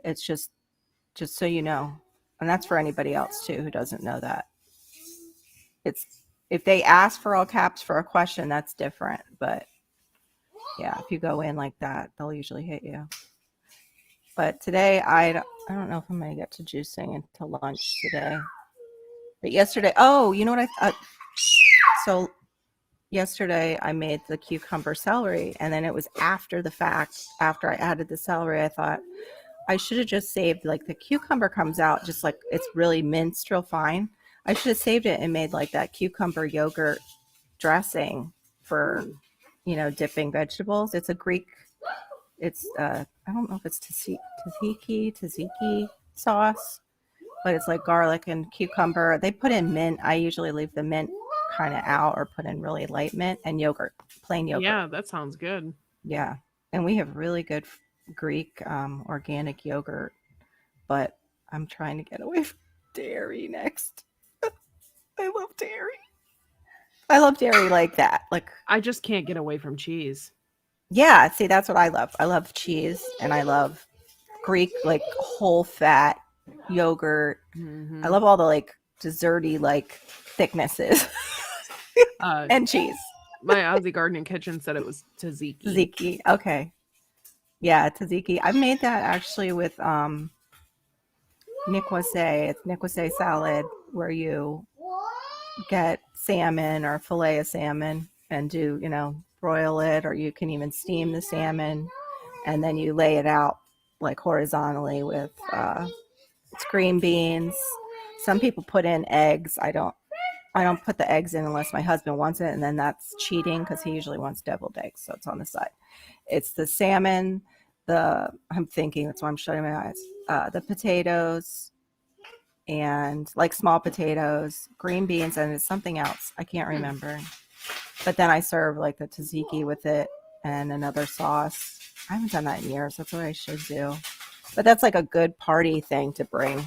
It's just so you know. And that's for anybody else too who doesn't know that. It's if they ask for all caps for a question, that's different. But yeah, if you go in like that, they'll usually hit you. But today, don't know if I'm gonna get to juicing until lunch today. But yesterday, oh, you know what so yesterday I made the cucumber celery, and then it was after the fact. After I added the celery, I thought I should have just saved, like the cucumber comes out just like it's really minced real fine. I should have saved it and made like that cucumber yogurt dressing for, Ooh. Dipping vegetables. It's a Greek, it's, I don't know if it's tzatziki sauce, but it's like garlic and cucumber. They put in mint. I usually leave the mint kind of out or put in really light mint and yogurt, plain yogurt. Yeah, that sounds good. Yeah. And we have really good Greek organic yogurt, but I'm trying to get away from dairy next. I love dairy. I love dairy like that. Like, I just can't get away from cheese. yeah, see, that's what I love. I love cheese and I love Greek, like whole fat, yogurt. I Mhm. love all the like desserty like thicknesses Uh, and cheese. my Aussie Garden Kitchen said it was tzatziki. Tzatziki. Okay. Yeah, tzatziki. I've made that actually with nikwase. It's nikwase salad where you get salmon or fillet of salmon and do, broil it, or you can even steam the salmon and then you lay it out like horizontally with it's green beans. Some people put in eggs. I don't put the eggs in unless my husband wants it, and then that's cheating because he usually wants deviled eggs, so it's on the side. It's the salmon, I'm thinking that's why I'm shutting my eyes. The potatoes and like small potatoes, green beans, and it's something else. I can't Hmm. remember. But then I serve like the tzatziki with it and another sauce. I haven't done that in years. That's what I should do. But that's like a good party thing to bring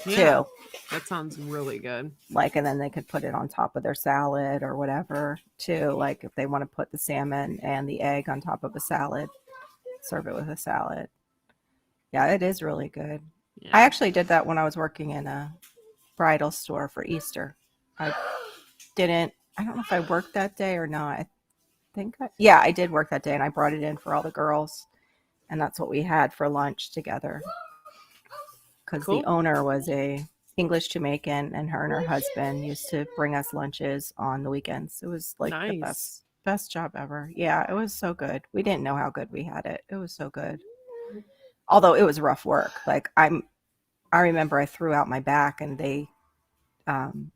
Yeah, too. that sounds really good. Like, and then they could put it on top of their salad or whatever too. Like if they want to put the salmon and the egg on top of a salad, serve it with a salad. Yeah, it is really good. I Yeah. actually did that when I was working in a bridal store for Easter. I I don't know if I worked that day or not. Yeah, I did work that day and I brought it in for all the girls. And that's what we had for lunch together because the Cool. owner was a English Jamaican, and her husband used to bring us lunches on the weekends. It was like the Nice. best job ever. Yeah, it was so good. We didn't know how good we had it. It was so good. Although it was rough work. I remember I threw out my back, and um,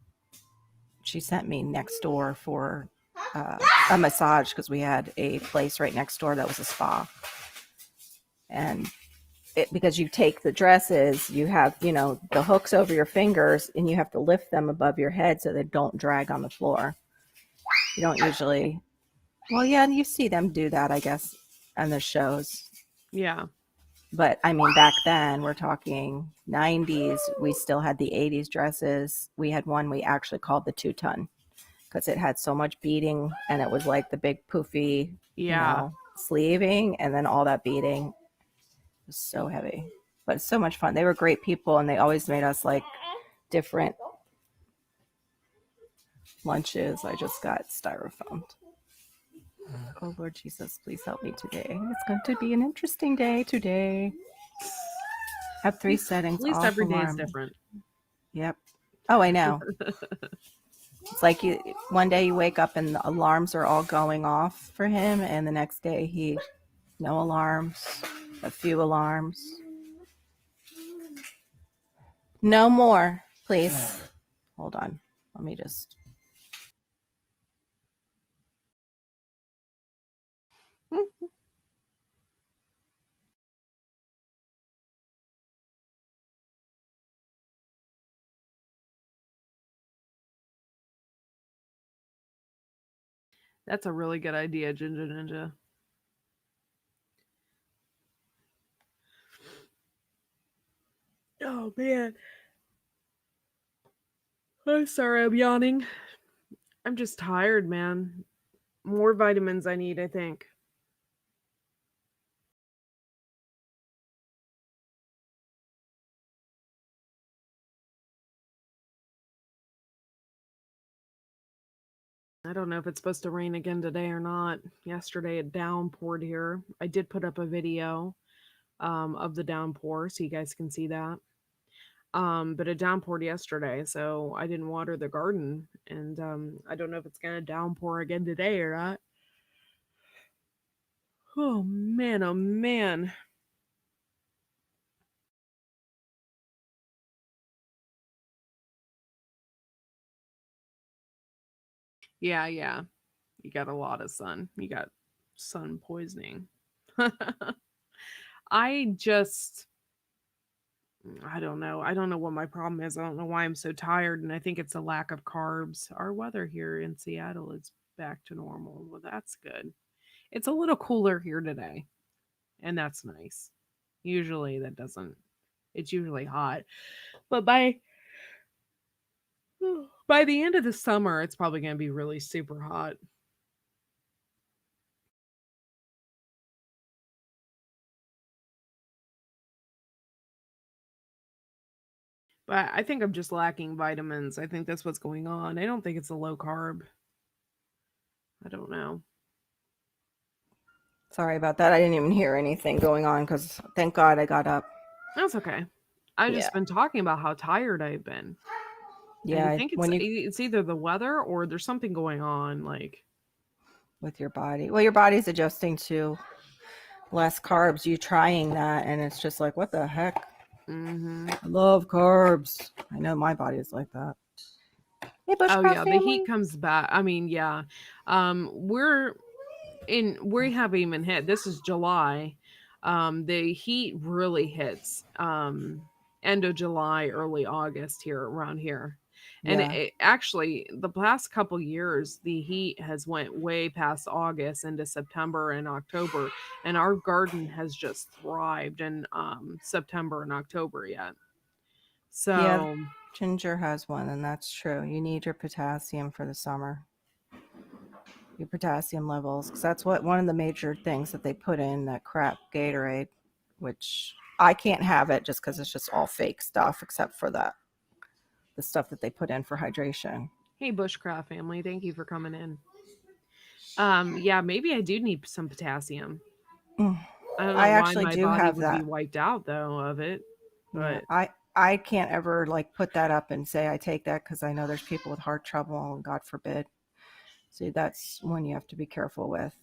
she sent me next door for a massage because we had a place right next door that was a spa. And because you take the dresses, you have, the hooks over your fingers and you have to lift them above your head so they don't drag on the floor. You don't usually, well, yeah, you see them do that, I guess, on the shows. Yeah. But I mean, back then, we're talking 90s, we still had the 80s dresses. We had one we actually called the 2 ton because it had so much beading and it was like the big poofy, Yeah. sleeving and then all that beading. Was so heavy, but it's so much fun. They were great people, and they always made us like different lunches. I just got styrofoam. Oh Lord Jesus, please help me today. It's going to be an interesting day today. Have three At settings least off every day is alarm. different. Yep. Oh, I know. It's like you one day you wake up and the alarms are all going off for him, and the next day he no alarms, a few alarms. No more, please. Hold on. Let me just That's a really good idea, Ginger Ninja. Oh man. I'm sorry I'm yawning. I'm just tired, man. More vitamins I need, I think. I don't know if it's supposed to rain again today or not. Yesterday it downpoured here. I did put up a video of the downpour so you guys can see that. But it downpoured yesterday, so I didn't water the garden, and I don't know if it's gonna downpour again today or not. Oh man, oh man. Yeah, yeah. You got a lot of sun. You got sun poisoning. I just I don't know. I don't know what my problem is. I don't know why I'm so tired, and I think it's a lack of carbs. Our weather here in Seattle is back to normal. Well, that's good. It's a little cooler here today, and that's nice. Usually that doesn't it's usually hot. But by the end of the summer, it's probably going to be really super hot. But I think I'm just lacking vitamins. I think that's what's going on. I don't think it's a low carb. I don't know. Sorry about that. I didn't even hear anything going on because thank God I got up. That's okay. I've Yeah. just been talking about how tired I've been. I Yeah. think When you, it's either the weather or there's something going on. Like, with your body, well, your body's adjusting to less carbs. You trying that, and it's just like, what the heck? mm-hmm. I love carbs. I know my body is like that. Hey, Oh Bushcraft yeah, the heat family. comes back. I mean, yeah. We haven't even hit. This is July. The heat really hits end of July, early August here around here. And Yeah. actually the past couple years the heat has went way past August into September and October, and our garden has just thrived in September and October yet. Yeah. So, Ginger has one, and that's true. You need your potassium for the summer, your potassium levels, because that's what one of the major things that they put in that crap Gatorade, which I can't have it just because it's just all fake stuff, except for the stuff that they put in for hydration. hey Bushcraft family, thank you for coming in. Yeah, maybe I do need some potassium. Mm. I don't know I why actually my do body have would be that. wiped out though of it, Yeah, but I can't ever like put that up and say I take that because I know there's people with heart trouble, and God forbid. See, that's when you have to be careful with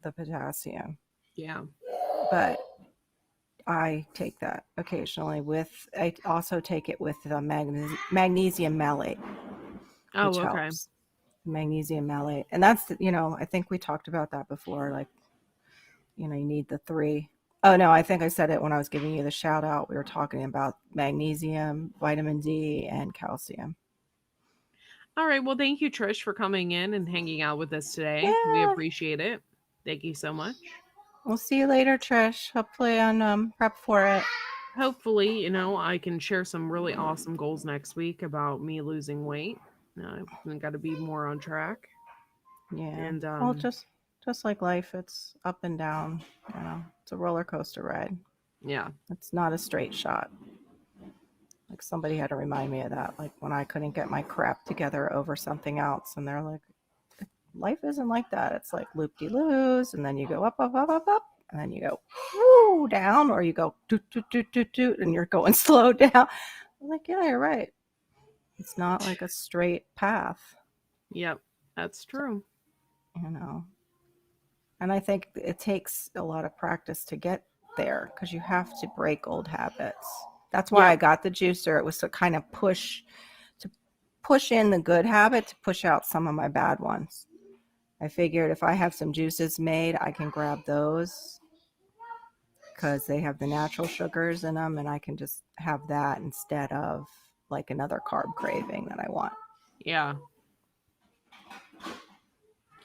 the potassium. yeah. But I take that occasionally with, I also take it with the magnesium malate, Oh, which okay. helps. Magnesium malate. And that's, I think we talked about that before. Like, you need the three. Oh, no, I think I said it when I was giving you the shout out. We were talking about magnesium, vitamin D, and calcium. All right. Well, thank you, Trish, for coming in and hanging out with us today. We Yeah. appreciate it. Thank you so much. We'll see you later, Trish. Hopefully on prep for it. Hopefully, I can share some really awesome goals next week about me losing weight. I've got to be more on track. Yeah. And Well, just like life, it's up and down. It's a roller coaster ride. yeah. It's not a straight shot. Like somebody had to remind me of that. Like when I couldn't get my crap together over something else, and they're like, life isn't like that. It's like loop de loos, and then you go up, up, up, up, up, and then you go woo down, or you go doot doot doot doot doot, and you're going slow down. I'm like, yeah, you're right. It's not like a straight path, Yep. That's true. you know. And I think it takes a lot of practice to get there because you have to break old habits. That's why I Yep. got the juicer. It was to kind of push in the good habit to push out some of my bad ones. I figured if I have some juices made, I can grab those because they have the natural sugars in them, and I can just have that instead of like another carb craving that I want. Yeah.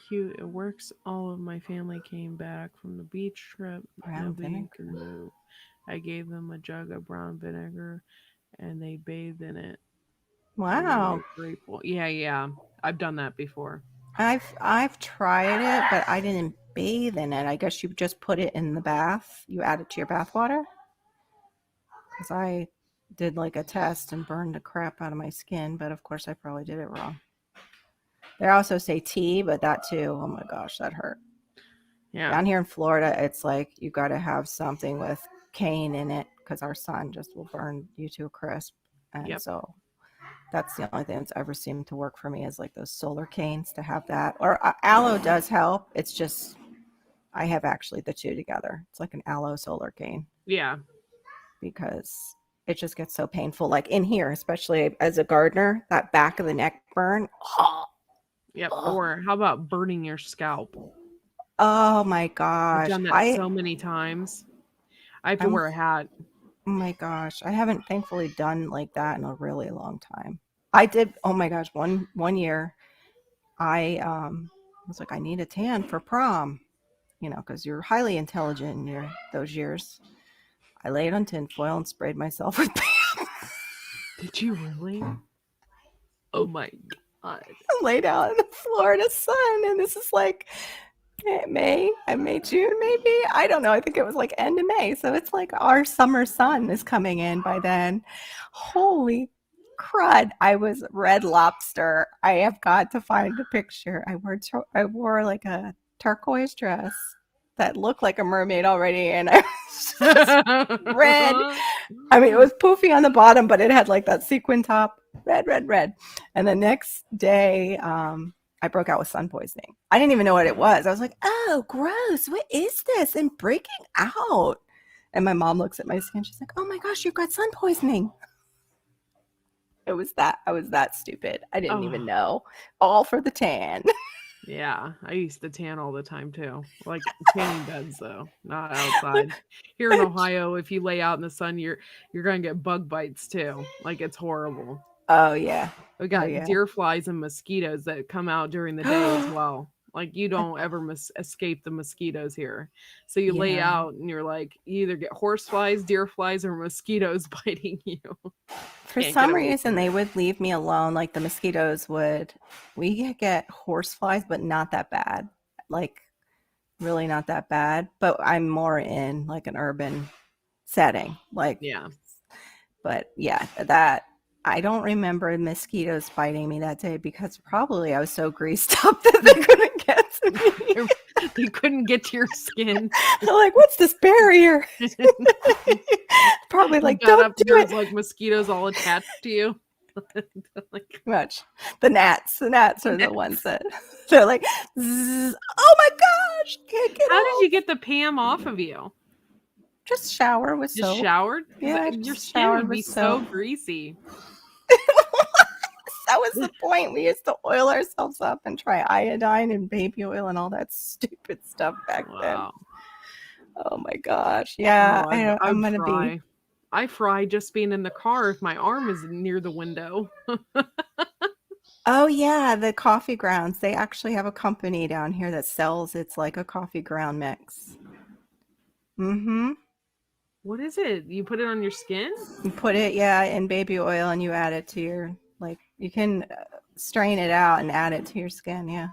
Cute. It works. All of my family came back from the beach trip. Brown Nobody vinegar. could move. I gave them a jug of brown vinegar and they bathed in it. I'm Wow. really grateful. Yeah, yeah. I've done that before. I've tried it, but I didn't bathe in it. I guess you just put it in the bath. You add it to your bath water. Because I did like a test and burned the crap out of my skin, but of course I probably did it wrong. They also say tea, but that too, oh my gosh, that hurt. Yeah. Down here in Florida, it's like you got to have something with cane in it because our sun just will burn you to a crisp. And Yep. so that's the only thing that's ever seemed to work for me is like those solar canes to have that. Or aloe does help. It's just, I have actually the two together. It's like an aloe solar cane Yeah. because it just gets so painful. Like in here, especially as a gardener, that back of the neck burn. Yep. Or how about burning your scalp? Oh my I've gosh. done that so many times. I have to I'm wear a hat. Oh my gosh, I haven't thankfully done like that in a really long time. I did. Oh my gosh, one year I was like, I need a tan for prom, because you're highly intelligent in those years. I laid on tinfoil and sprayed myself with paint. Did you really? Oh my god. I laid out in the Florida sun, and this is like May, June, maybe. I don't know. I think it was like end of May, so it's like our summer sun is coming in by then. Holy crud. I was Red Lobster. I have got to find a picture. I wore like a turquoise dress that looked like a mermaid already, and I was just red. I mean, it was poofy on the bottom, but it had like that sequin top, red, red, red. And the next day, I broke out with sun poisoning. I didn't even know what it was. I was like, "Oh, gross! What is this?" And breaking out. And my mom looks at my skin. She's like, "Oh my gosh, you've got sun poisoning." It was that I was that stupid. I didn't even Oh, know. All for the tan. yeah. I used to tan all the time too. Like tanning beds though, not outside. Here in Ohio, if you lay out in the sun, you're gonna get bug bites too. Like it's horrible. Oh yeah. We Oh got yeah. deer flies and mosquitoes that come out during the day as well. Like you don't ever escape the mosquitoes here. So you lay Yeah. out and you're like, you either get horse flies, deer flies, or mosquitoes biting you. For Can't get some away reason from they it. would leave me alone, like the mosquitoes would. We get horse flies, but not that bad. Like really not that bad. But I'm more in like an urban setting. Like Yeah. but yeah, that I don't remember mosquitoes biting me that day because probably I was so greased up that they couldn't get to me. They couldn't get to your skin. I'm like, what's this barrier? Probably You like, got don't up do there with it. like mosquitoes all attached to you. Like Much. The gnats are the ones gnats. that they're like, zzz, oh my gosh, can't get How did you off. get the Pam off of you? Just shower with Just soap. showered? Because Yeah, your just skin shower would with be so soap. greasy. That was the point. We used to oil ourselves up and try iodine and baby oil and all that stupid stuff back then. Wow. Oh my gosh. Yeah, Oh, I I'm would gonna be. fry. I fry just being in the car if my arm is near the window. Oh yeah, the coffee grounds. They actually have a company down here that sells it's like a coffee ground mix. Mm-hmm. What is it? You put it on your skin? You put it, yeah, in baby oil and you add it to your like you can strain it out and add it to your skin. Yeah.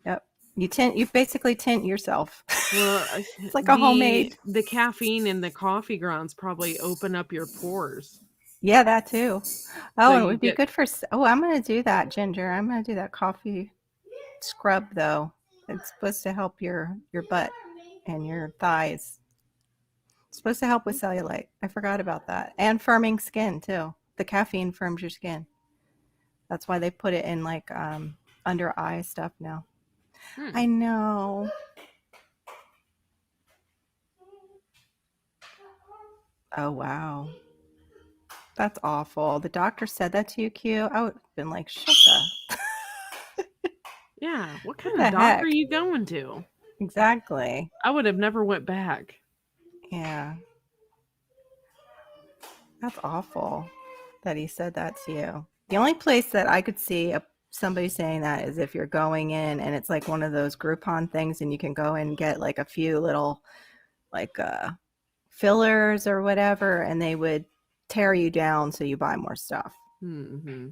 Yep. You basically tint yourself. Well, It's like a the homemade. the caffeine in the coffee grounds probably open up your pores. Yeah, that too. So Oh, and it you would be get good for oh, I'm gonna do that, Ginger. I'm gonna do that coffee scrub though. It's supposed to help your butt and your thighs. It's supposed to help with cellulite. I forgot about that. And firming skin too. The caffeine firms your skin. That's why they put it in like under eye stuff now. hmm. I know. Oh wow. That's awful. The doctor said that to you, Q. I would have been like, shut Yeah, what what kind of the doctor are heck? you going to? Exactly. I would have never went back. Yeah. That's awful that he said that to you. The only place that I could see somebody saying that is if you're going in and it's like one of those Groupon things and you can go in and get like a few little like fillers or whatever and they would tear you down so you buy more stuff. Hmm.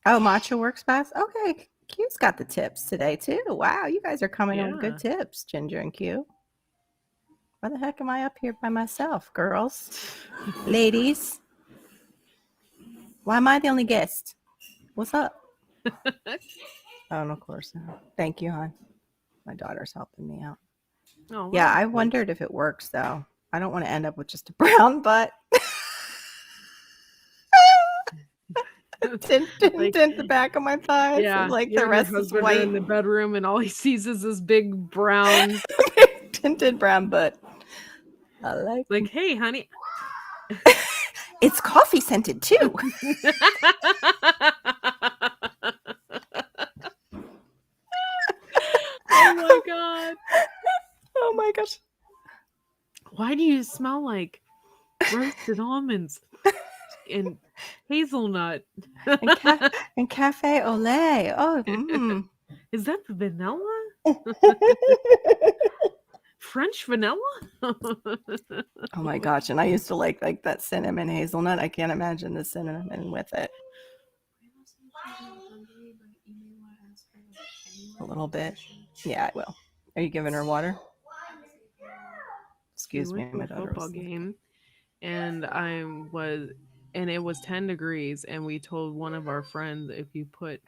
Oh, matcha works best? Okay. Q's got the tips today too. Wow, you guys are coming in with good Yeah. tips, Ginger and Q. Why the heck am I up here by myself, girls? Ladies, why am I the only guest? What's up? Oh, and of course. Thank you, hon. My daughter's helping me out. Oh, well, Yeah, that's I good. wondered if it works though. I don't want to end up with just a brown butt. Like, Tint the back of my thighs, and yeah, like you the and your rest is husband are white. in the bedroom and all he sees is this big brown, Tinted brown butt. I like like, 'em. hey, honey. It's coffee scented too. Oh my God. Oh my gosh. Why do you smell like roasted almonds and hazelnut? And and cafe au lait. Oh, Is that vanilla? French vanilla? Oh my gosh. And I used to like that cinnamon hazelnut. I can't imagine the cinnamon with it. A little bit. Yeah, I will. Are you giving her water? We Excuse went me, to my a daughter football was like, game and I was and it was 10 degrees, and we told one of our friends if you put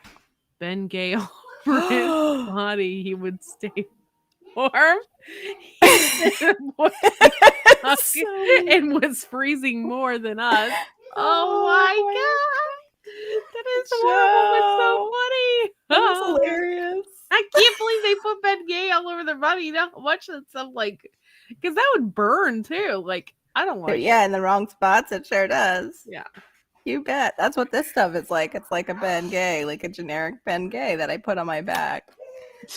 Ben Gay over his body, he would stay warm. He did more than fuck So and was freezing more than us. Oh oh my god! That is horrible, but so Joe, that is funny. hilarious. I can't believe they put Ben Gay all over their body. You know how much that stuff like, because that would burn too. Like, I don't like it. Yeah, in the wrong spots, it sure does. Yeah. You bet. That's what this stuff is like. It's like a Ben Gay, like a generic Ben Gay that I put on my back.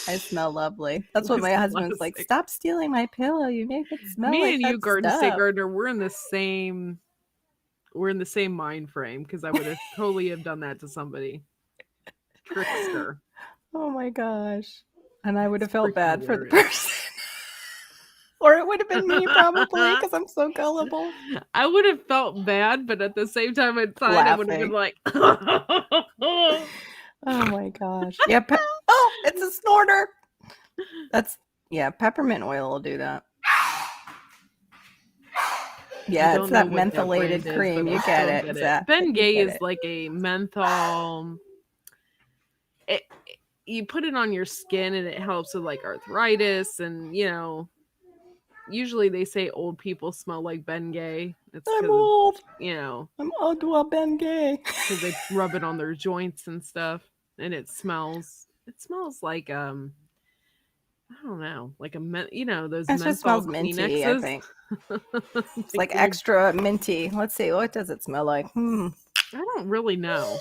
I smell lovely. That's what my It's husband's like. plastic. Stop stealing my pillow. You make it smell Me like and you, that Garden State stuff. Gardener, we're in the same mind frame because I would have totally have done that to somebody. Trickster. Oh my gosh. And I would have It's felt freaking bad for the hilarious. person. Or it would have been me probably because I'm so gullible. I would have felt bad, but at the same time inside I would have been Laughing. like Oh my gosh. Yeah. Oh, it's a snorter. That's, yeah, peppermint oil will do that. I Yeah, it's don't know that what that mentholated brand is, cream. but You I'll get still it. get it. Zach. Ben You Gay get is it. like a menthol. It, you put it on your skin and it helps with like arthritis, and usually they say old people smell like Ben Gay. It's I'm because old. you know I'm old to a Ben Gay. because they rub it on their joints and stuff, and it smells. It smells like I don't know, like those It just menthol smells minty, I Kleenexes. think. It's Like like when you, extra minty. Let's see. What does it smell like? I don't really know.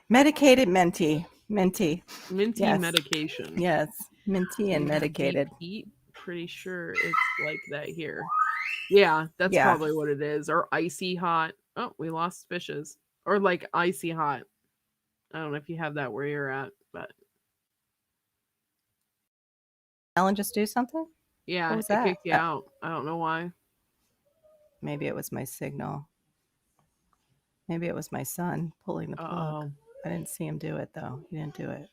Medicated minty. Minty. Minty Yes. medication. Yes. Minty and We have deep medicated. heat. Pretty sure it's like that here. Yeah, that's Yeah. probably what it is. Or icy hot. Oh, we lost fishes. Or like icy hot. I don't know if you have that where you're at, but Ellen just do something? What yeah, was it that? kicked you out. I don't know why. Maybe it was my signal. Maybe it was my son pulling the plug. Oh. I didn't see him do it though. He didn't do it.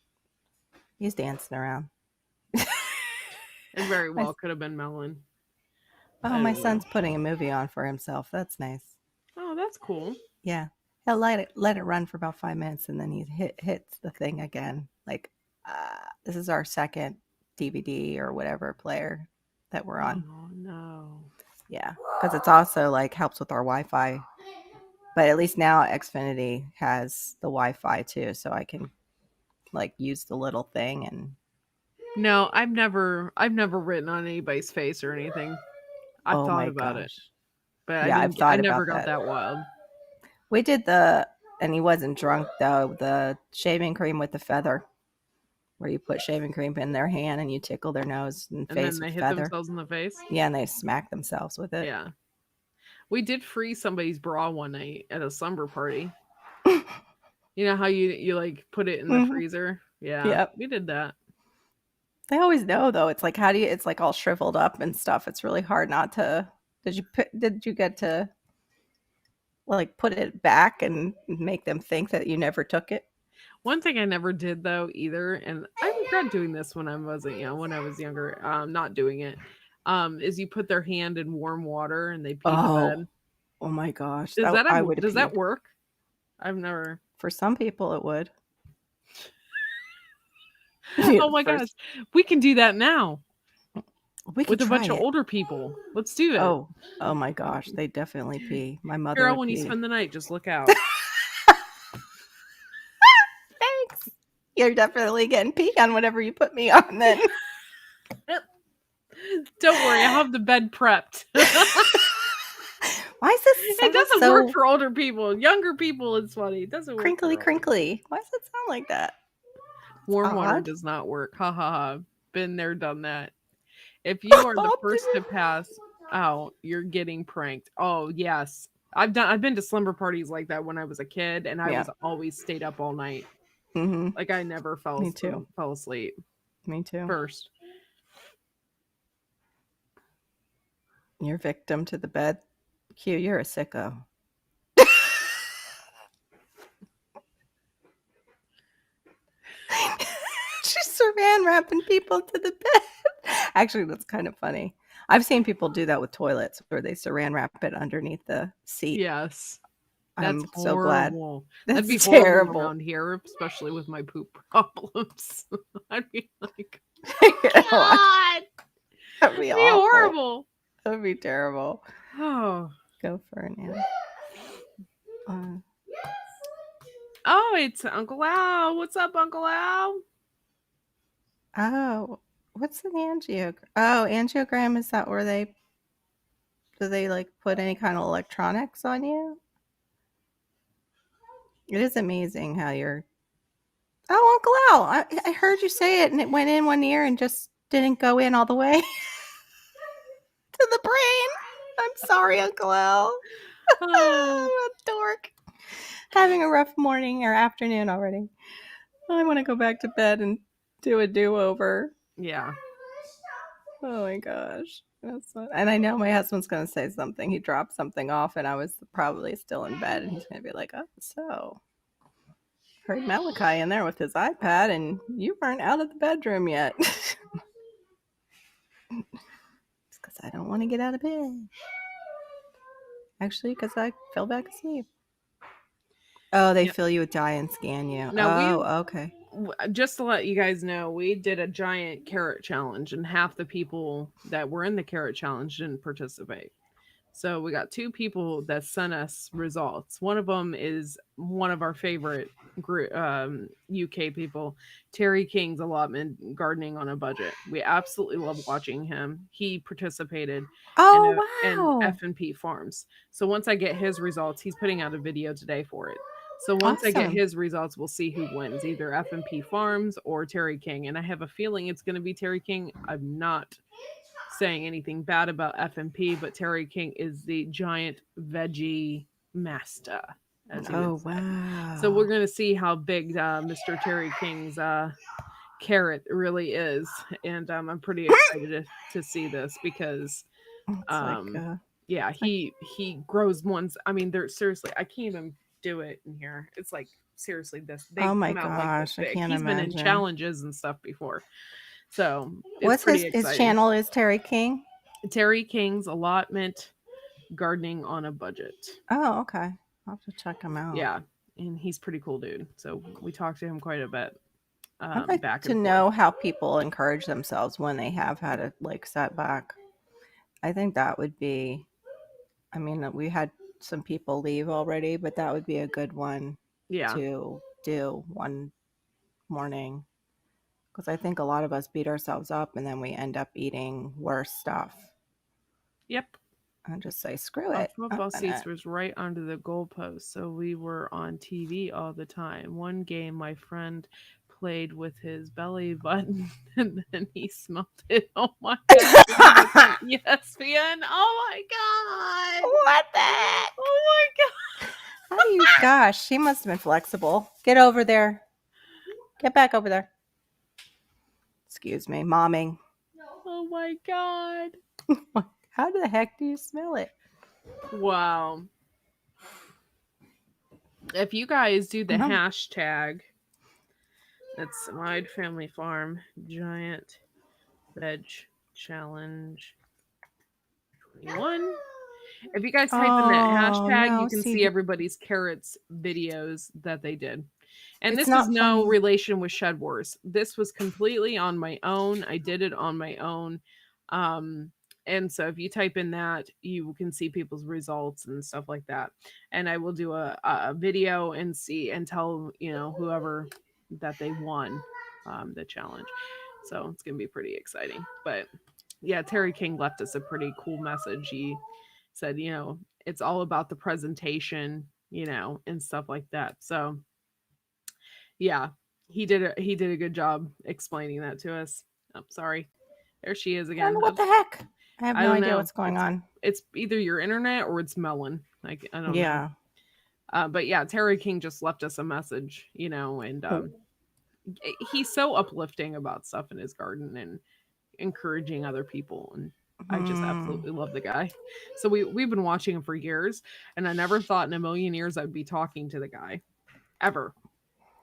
He's dancing around. It very well could have been Melon. Oh, my son's putting a movie on for himself. That's nice. Oh, that's cool. Yeah. He'll let it run for about 5 minutes and then he hits the thing again. Like, this is our second DVD or whatever player that we're on. Oh no. Yeah, because it's also like helps with our Wi-Fi. But at least now Xfinity has the Wi-Fi too, so I can like use the little thing and. No, I've never written on anybody's face or anything. I've Oh thought my about it, gosh. but Yeah, I've I thought never about got that. that wild. We did and he wasn't drunk though, the shaving cream with the feather, where you put shaving cream in their hand and you tickle their nose and And face then they with hit feather. themselves in the face. Yeah, and they smack themselves with it. Yeah. We did freeze somebody's bra one night at a slumber party. You know how you like put it in the freezer? Yeah. Yep. We did that. They always know though. It's like, how do you? It's like all shriveled up and stuff. It's really hard not to. Did you get to like put it back and make them think that you never took it? One thing I never did though either, and I regret doing this when I wasn't, when I was younger, not doing it, is you put their hand in warm water and they pee the bed. Oh my gosh. Does I would have does that peed. work? I've never. For some people, it would. Oh my gosh, we can do that now We could with a bunch try of it. older people. Let's do it. Oh my gosh, they definitely pee. My mother. Carol, would when you pee. spend the night, just look out. Thanks. You're definitely getting pee on whatever you put me on then. Don't worry, I have the bed prepped. Why is this? It doesn't so work for older people. Younger people, it's funny. It doesn't work. crinkly. Why does it sound like that? Warm water odd. does not work. Ha ha ha. Been there, done that. If you are the first to pass out, you're getting pranked. Oh yes, I've been to slumber parties like that when I was a kid, and I was always stayed up all night. Mm-hmm. Like I never fell asleep. Me too. First. You're victim to the bed. Q, you're a sicko. She's saran wrapping people to the bed. Actually, that's kind of funny. I've seen people do that with toilets where they saran wrap it underneath the seat. Yes. That's I'm so glad. horrible. That'd be That's horrible terrible. around here, especially with my poop problems. I'd be like, "Oh What? my god, That'd be it'd be awful. horrible." That would be terrible. Oh, Go for it now. Uh, oh, it's Uncle Al. What's up, Uncle Al? oh, what's an angiogram? Oh, angiogram, is that where they do they like put any kind of electronics on you? It is amazing how you're. Oh, Uncle Al, I heard you say it and it went in one ear and just didn't go in all the way to the brain. I'm sorry, Uncle Al. Oh, I'm a dork. Having a rough morning or afternoon already. I want to go back to bed and do a do-over. yeah. Oh my gosh. That's fun. And I know my husband's going to say something. He dropped something off and I was probably still in bed and he's going to be like, "Oh, so heard Malachi in there with his iPad and you weren't out of the bedroom yet." It's because I don't want to get out of bed. Actually, because I fell back asleep. Oh, they Yeah. fill you with dye and scan you. Now we Oh, okay. just to let you guys know, we did a giant carrot challenge, and half the people that were in the carrot challenge didn't participate. So we got two people that sent us results. One of them is one of our favorite UK people, Terry King's allotment gardening on a budget. We absolutely love watching him. He participated in Oh, F&P Farms. So once I get his results, he's putting out a video today for it. So wow. once I get Awesome. his results, we'll see who wins, either F&P Farms or Terry King. And I have a feeling it's going to be Terry King. I'm not saying anything bad about FMP, but Terry King is the giant veggie master, as he would Oh, say. So we're wow. going to see how big Mr. Terry King's carrot really is, and I'm pretty excited to see this because, It's like um, yeah, it's like he grows ones. I mean, they're seriously, I can't even do it in here. It's like seriously this. They oh my come out like this gosh, I big. can't He's been in imagine. challenges and stuff before, so it's What's pretty his exciting. channel is Terry King? Terry King's allotment gardening on a budget. Oh, okay. I'll have to check him out. Yeah, and he's pretty cool dude. So we talked to him quite a bit, I'd like back to and forth. know how people encourage themselves when they have had a like setback. I think that would be, I mean, we had some people leave already, but that would be a good one Yeah. to do one morning. Because I think a lot of us beat ourselves up and then we end up eating worse stuff. Yep. And just say, screw Our it. football seats was right under the goalpost, so we were on TV all the time. One game, my friend played with his belly button, and then he smelled it. Oh my gosh! And he was on ESPN. Oh my god! What the heck? Oh my god! How do you, gosh, she must have been flexible. Get over there. Get back over there. Excuse me, momming. Oh my god! How the heck do you smell it? Wow. If you guys do the No. hashtag, that's Wide Family Farm Giant Veg Challenge 21. If you guys type in that Oh, hashtag, you no. can See, see everybody's carrots videos that they did. And it's this is not no funny. relation with Shed Wars. This was completely on my own. I did it on my own. Um, and so if you type in that, you can see people's results and stuff like that. And I will do a video and see and tell, whoever that they won the challenge. So it's going to be pretty exciting. But yeah, Terry King left us a pretty cool message. He said, it's all about the presentation, and stuff like that. So yeah, he did a good job explaining that to us. I'm sorry. There she is I don't know again. what the heck. I have I no don't idea know. what's going It's on. it's either your internet or it's Melon. Like I don't know. Yeah. But yeah, Terry King just left us a message, and he's so uplifting about stuff in his garden and encouraging other people, and I just Hmm. absolutely love the guy. So we've been watching him for years, and I never thought in a million years I'd be talking to the guy ever.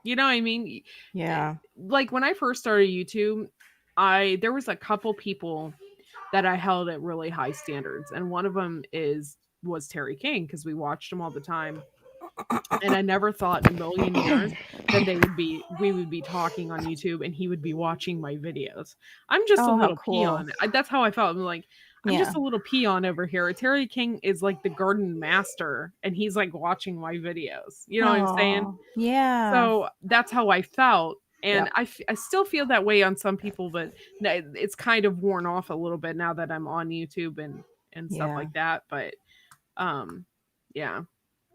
You know what I mean? Yeah. Like when I first started YouTube, there was a couple people that I held at really high standards, and one of them was Terry King because we watched him all the time. And I never thought in a million years that we would be talking on YouTube and he would be watching my videos. I'm just a Oh, how little cool. peon. That's how I felt. I'm like, I'm just Yeah. a little peon over here. Terry King is like the garden master and he's like watching my videos. You know what I'm saying? Oh, yeah. So that's how I felt. And Yep. I still feel that way on some people, but it's kind of worn off a little bit now that I'm on YouTube and stuff Yeah. like that. But um, yeah,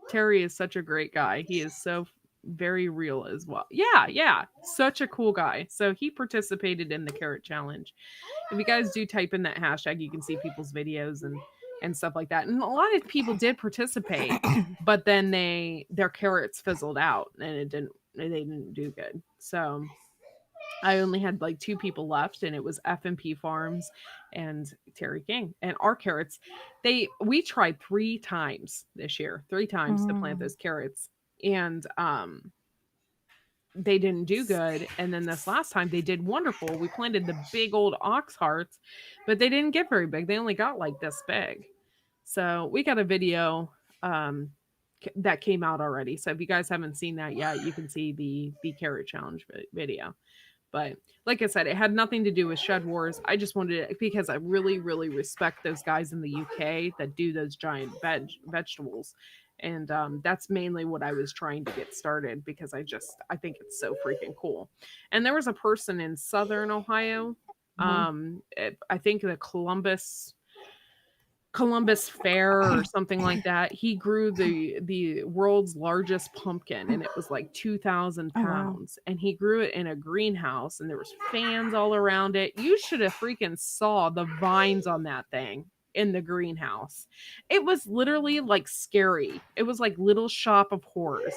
Terry is such a great guy. He is so very real as well. Yeah, yeah, such a cool guy. So he participated in the carrot challenge. If you guys do type in that hashtag, you can see people's videos and stuff like that. And a lot of people did participate, but then their carrots fizzled out and they didn't do good. So I only had like two people left, and it was F&P Farms and Terry King. And our carrots, we tried 3 times this year, 3 times to plant Mm. those carrots, and they didn't do good. And then this last time they did wonderful. We planted the big old ox hearts, but they didn't get very big. They only got like this big. So we got a video that came out already. So if you guys haven't seen that yet, you can see the carrot challenge video. But like I said, it had nothing to do with Shed Wars. I just wanted it because I really, really respect those guys in the UK that do those giant vegetables. And that's mainly what I was trying to get started because I think it's so freaking cool. And there was a person in Southern Ohio, Mhm. I think the Columbus Fair or something like that. He grew the world's largest pumpkin, and it was like 2,000 Oh, wow. pounds. And he grew it in a greenhouse, and there was fans all around it. You should have freaking saw the vines on that thing in the greenhouse. It was literally like scary. It was like Little Shop of Horrors.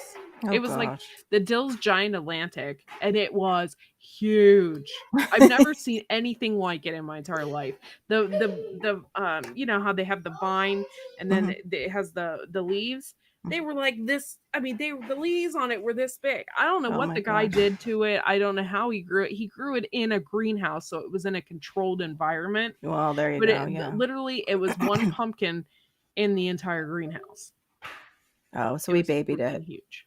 Oh, It was like gosh. the Dill's Giant Atlantic, and it was huge. I've never seen anything like it in my entire life. The you know how they have the vine and then Mhm. it has the leaves. They Mhm. were like this. I mean, the leaves on it were this big. I don't know Oh, what my the guy gosh. did to it. I don't know how he grew it. He grew it in a greenhouse, so it was in a controlled environment. Well, there you But go, it yeah. literally it was one pumpkin in the entire greenhouse. Oh, so It he was babied freaking it. huge.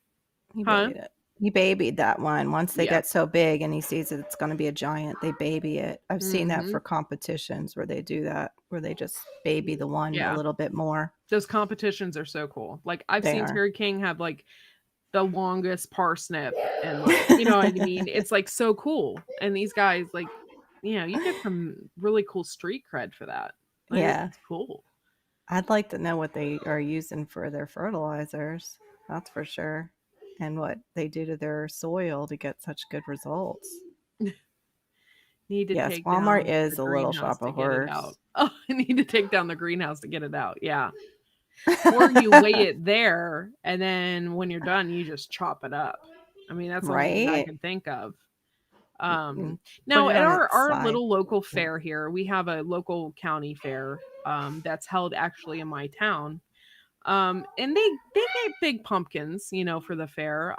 He Huh? babied it. He babied that one. Once they Yeah. get so big and he sees that it's gonna be a giant, they baby it. I've seen that Mm-hmm. for competitions where they do that, where they just baby the one a Yeah. little bit more. Those competitions are so cool. Like I've They seen are. Terry King have like the longest parsnip and like you know what I mean? It's like so cool. And these guys like you get some really cool street cred for that. Like Yeah. it's cool. I'd like to know what they are using for their fertilizers. That's for sure. And what they do to their soil to get such good results. Need to Yes, take Walmart down the is a little greenhouse shop to of get it out. horrors. Oh, I need to take down the greenhouse to get it out. Yeah. Or you weigh it there and then when you're done you just chop it up. I mean, that's the only thing I Right? can think of. And put Now it at on its our side. little local fair here, we have a local county fair that's held actually in my town. And they get big pumpkins, for the fair.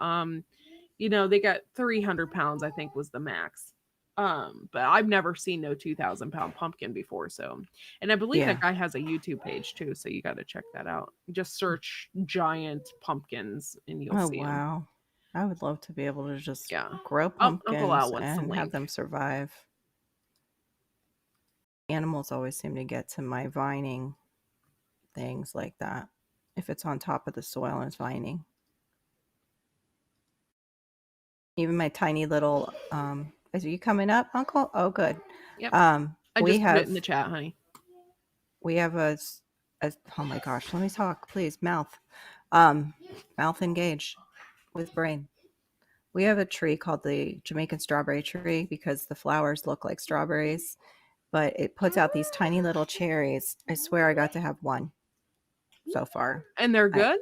They got 300 pounds, I think was the max. But I've never seen no 2,000-pound pumpkin before. So, and I believe that Yeah. guy has a YouTube page too. So you got to check that out. Just search giant pumpkins and you'll Oh, see them. wow. I would love to be able to just Yeah. grow Uncle Al pumpkins wants the and have link. them survive. Animals always seem to get to my vining things like that if it's on top of the soil and it's vining. Even my tiny little is you coming up, Uncle? Oh, good. Yep. Um, I we just put it have in the chat, honey. we have a oh my gosh, let me talk, please. Um, mouth engaged with brain. We have a tree called the Jamaican strawberry tree because the flowers look like strawberries, but it puts out these tiny little cherries. I swear I got to have one so far. And they're I good?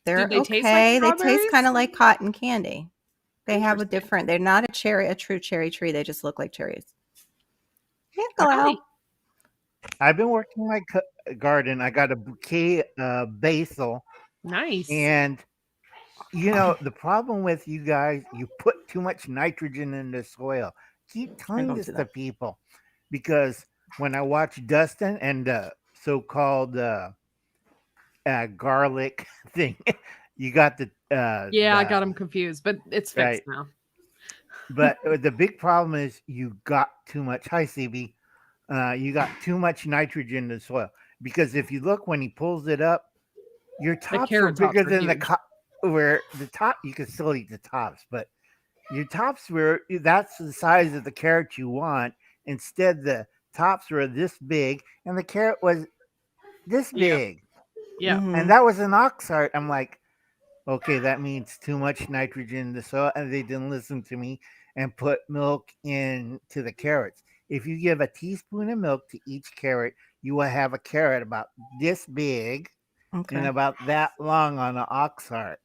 they're Did they taste like okay. They taste kind strawberries? of like cotton candy. They have a Interesting. different. They're not a true cherry tree. They just look like cherries. Hey, Howdy. Uncle I've been working my garden. I got a bouquet of basil, Nice. and the problem with you guys, you put too much nitrogen in the soil. Keep I telling don't this do to that. people because when I watch Dustin and the so-called garlic thing, You got Yeah, I got the them confused, but it's fixed right. now. But the big problem is you got too much. Hi, CB. You got too much nitrogen in the soil because if you look when he pulls it up, your The tops were carrot tops bigger are than huge. where the top. You can still eat the tops, but your tops were that's the size of the carrot you want. Instead, the tops were this big, and the carrot was this Yep, big, yep. and Mm-hmm. that was an ox heart. I'm like, okay, that means too much nitrogen in the soil, and they didn't listen to me and put milk into the carrots. If you give a teaspoon of milk to each carrot, you will have a carrot about this big and Okay. about that long on an ox heart.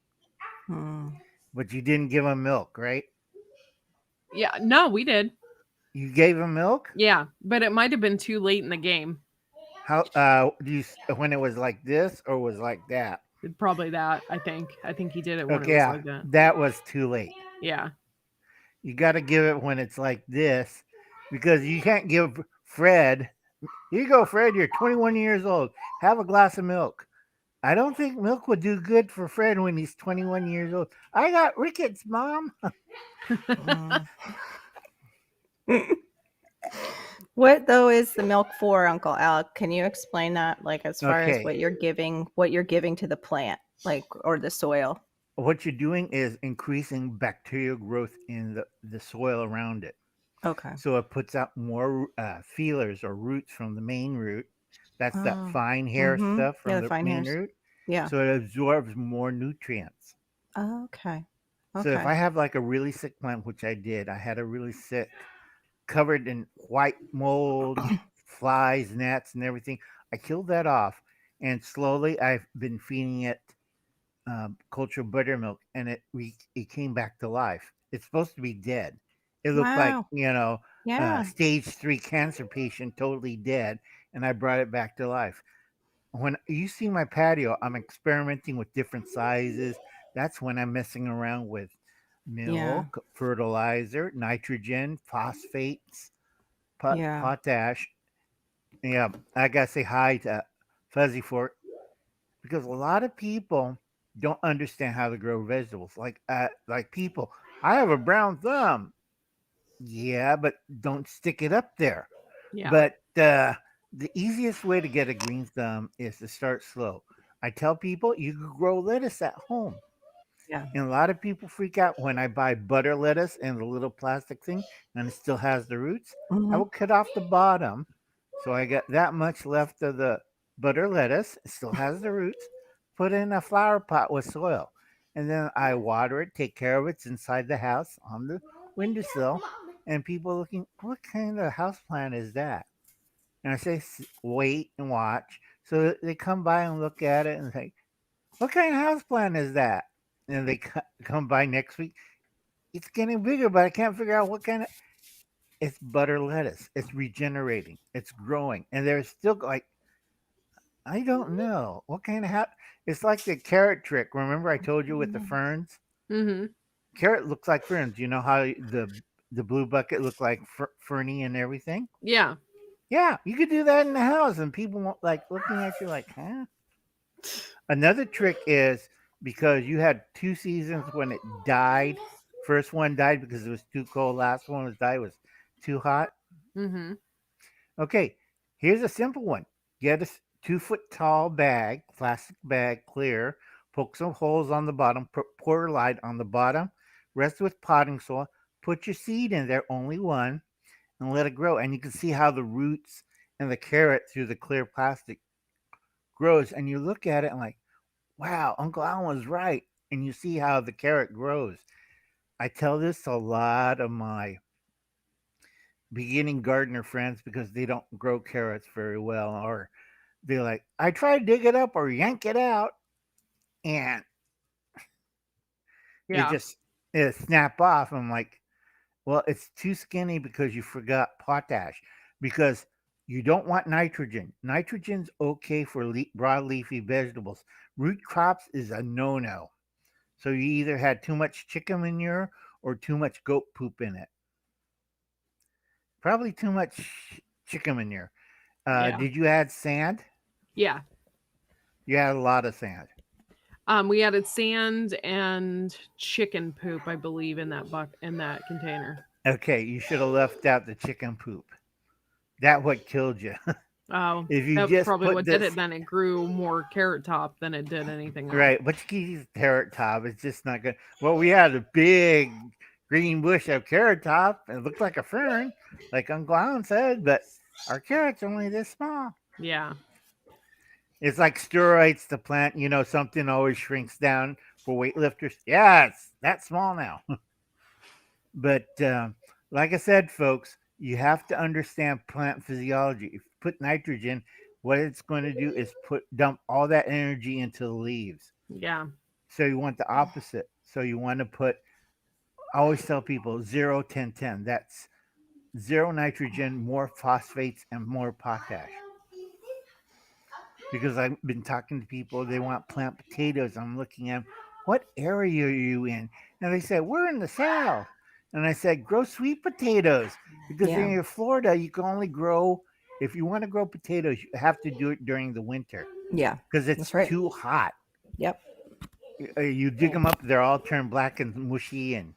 Mm. But you didn't give them milk, right? Yeah, no, we did. You gave them milk. Yeah, but it might have been too late in the game. How do you when it was like this or was like that? Probably that, I think. I think he did it when it Okay, was yeah, like that. that was too late. Yeah. You got to give it when it's like this because you can't give Fred. Here you go, Fred. You're 21 years old. Have a glass of milk. I don't think milk would do good for Fred when he's 21 years old. I got rickets, Mom. Mm. What though is the milk for, Uncle Al? Can you explain that, like as far as Okay. what you're giving to the plant, like or the soil? What you're doing is increasing bacterial growth in the soil around it. Okay. So it puts out more feelers or roots from the main root. That's that Oh. fine hair Mm-hmm. stuff Yeah, from the the fine main hairs. root. Yeah. So it absorbs more nutrients. Okay. So if Okay. I have like a really sick plant, which I did, I had a really sick, covered in white mold, flies, gnats, and everything. I killed that off, and slowly I've been feeding it cultured buttermilk, and it came back to life. It's supposed to be dead. It looked like Wow. Yeah. stage 3 cancer patient, totally dead, and I brought it back to life. When you see my patio, I'm experimenting with different sizes. That's when I'm messing around with Yeah. milk, fertilizer, nitrogen, phosphates, Yeah. potash. Yeah, I gotta say hi to Fuzzy for because a lot of people don't understand how to grow vegetables. Like people, I have a brown thumb. Yeah, but don't stick it up there. Yeah. But the easiest way to get a green thumb is to start slow. I tell people you can grow lettuce at home. Yeah. And a lot of people freak out when I buy butter lettuce in the little plastic thing and it still has the roots. I Mm-hmm. will cut off the bottom so I got that much left of the butter lettuce. It still has the roots. Put it in a flower pot with soil. And then I water it, take care of it. It's inside the house on the windowsill. And people looking, what kind of house plant is that? And I say, wait and watch. So they come by and look at it and say, what kind of house plant is that? And they come by next week. It's getting bigger, but I can't figure out what kind of. It's butter lettuce. It's regenerating. It's growing, and there's still like I don't know what kind of It's like the carrot trick. Remember I told you with the ferns? Mhm. Carrot looks like ferns. You know how the blue bucket looked like ferny and everything. Yeah. Yeah, you could do that in the house, and people won't like looking at you like, huh? Another trick is because you had 2 seasons when it died. First one died because it was too cold. Last one was too hot. Mhm. Okay, here's a simple one. Get a 2 foot tall bag, plastic bag, clear. Poke some holes on the bottom. Pour light on the bottom. Rest with potting soil. Put your seed in there, only one, and let it grow. And you can see how the roots and the carrot through the clear plastic grows. And you look at it and like, wow, Uncle Alan was right. And you see how the carrot grows. I tell this to a lot of my beginning gardener friends because they don't grow carrots very well, or they're like, I try to dig it up or yank it out, and it Yeah. just it snap off. I'm like, well, it's too skinny because you forgot potash, because you don't want nitrogen. Nitrogen's okay for broadleafy vegetables. Root crops is a no-no. So you either had too much chicken manure or too much goat poop in it. Probably too much chicken manure. Yeah. Did you add sand? Yeah. You had a lot of sand. We added sand and chicken poop, I believe, in that in that container. Okay, you should have left out the chicken poop. That what killed you. Oh, If you that's just probably put what did this it. Then it grew more carrot top than it did anything else. right, but you can use carrot top. It's just not good. Well, we had a big green bush of carrot top. It looked like a fern, like Uncle Alan said, but our carrots are only this small. Yeah, It's like steroids to plant. Something always shrinks down for weightlifters. Yeah, it's that small now. But like I said, folks, you have to understand plant physiology. If you put nitrogen, what it's going to do is dump all that energy into the leaves. yeah, So you want the opposite. So you want to put. I always tell people 0, 10, 10. That's zero nitrogen, more phosphates, and more potash. Because I've been talking to people, they want plant potatoes. I'm looking at them, what area are you in? And they said, we're in the South. And I said, grow sweet potatoes. Because Yeah. in Florida, you can only grow, if you want to grow potatoes, you have to do it during the winter Yeah. because it's That's right. too hot. Yep. You dig them up, they're all turned black and mushy. And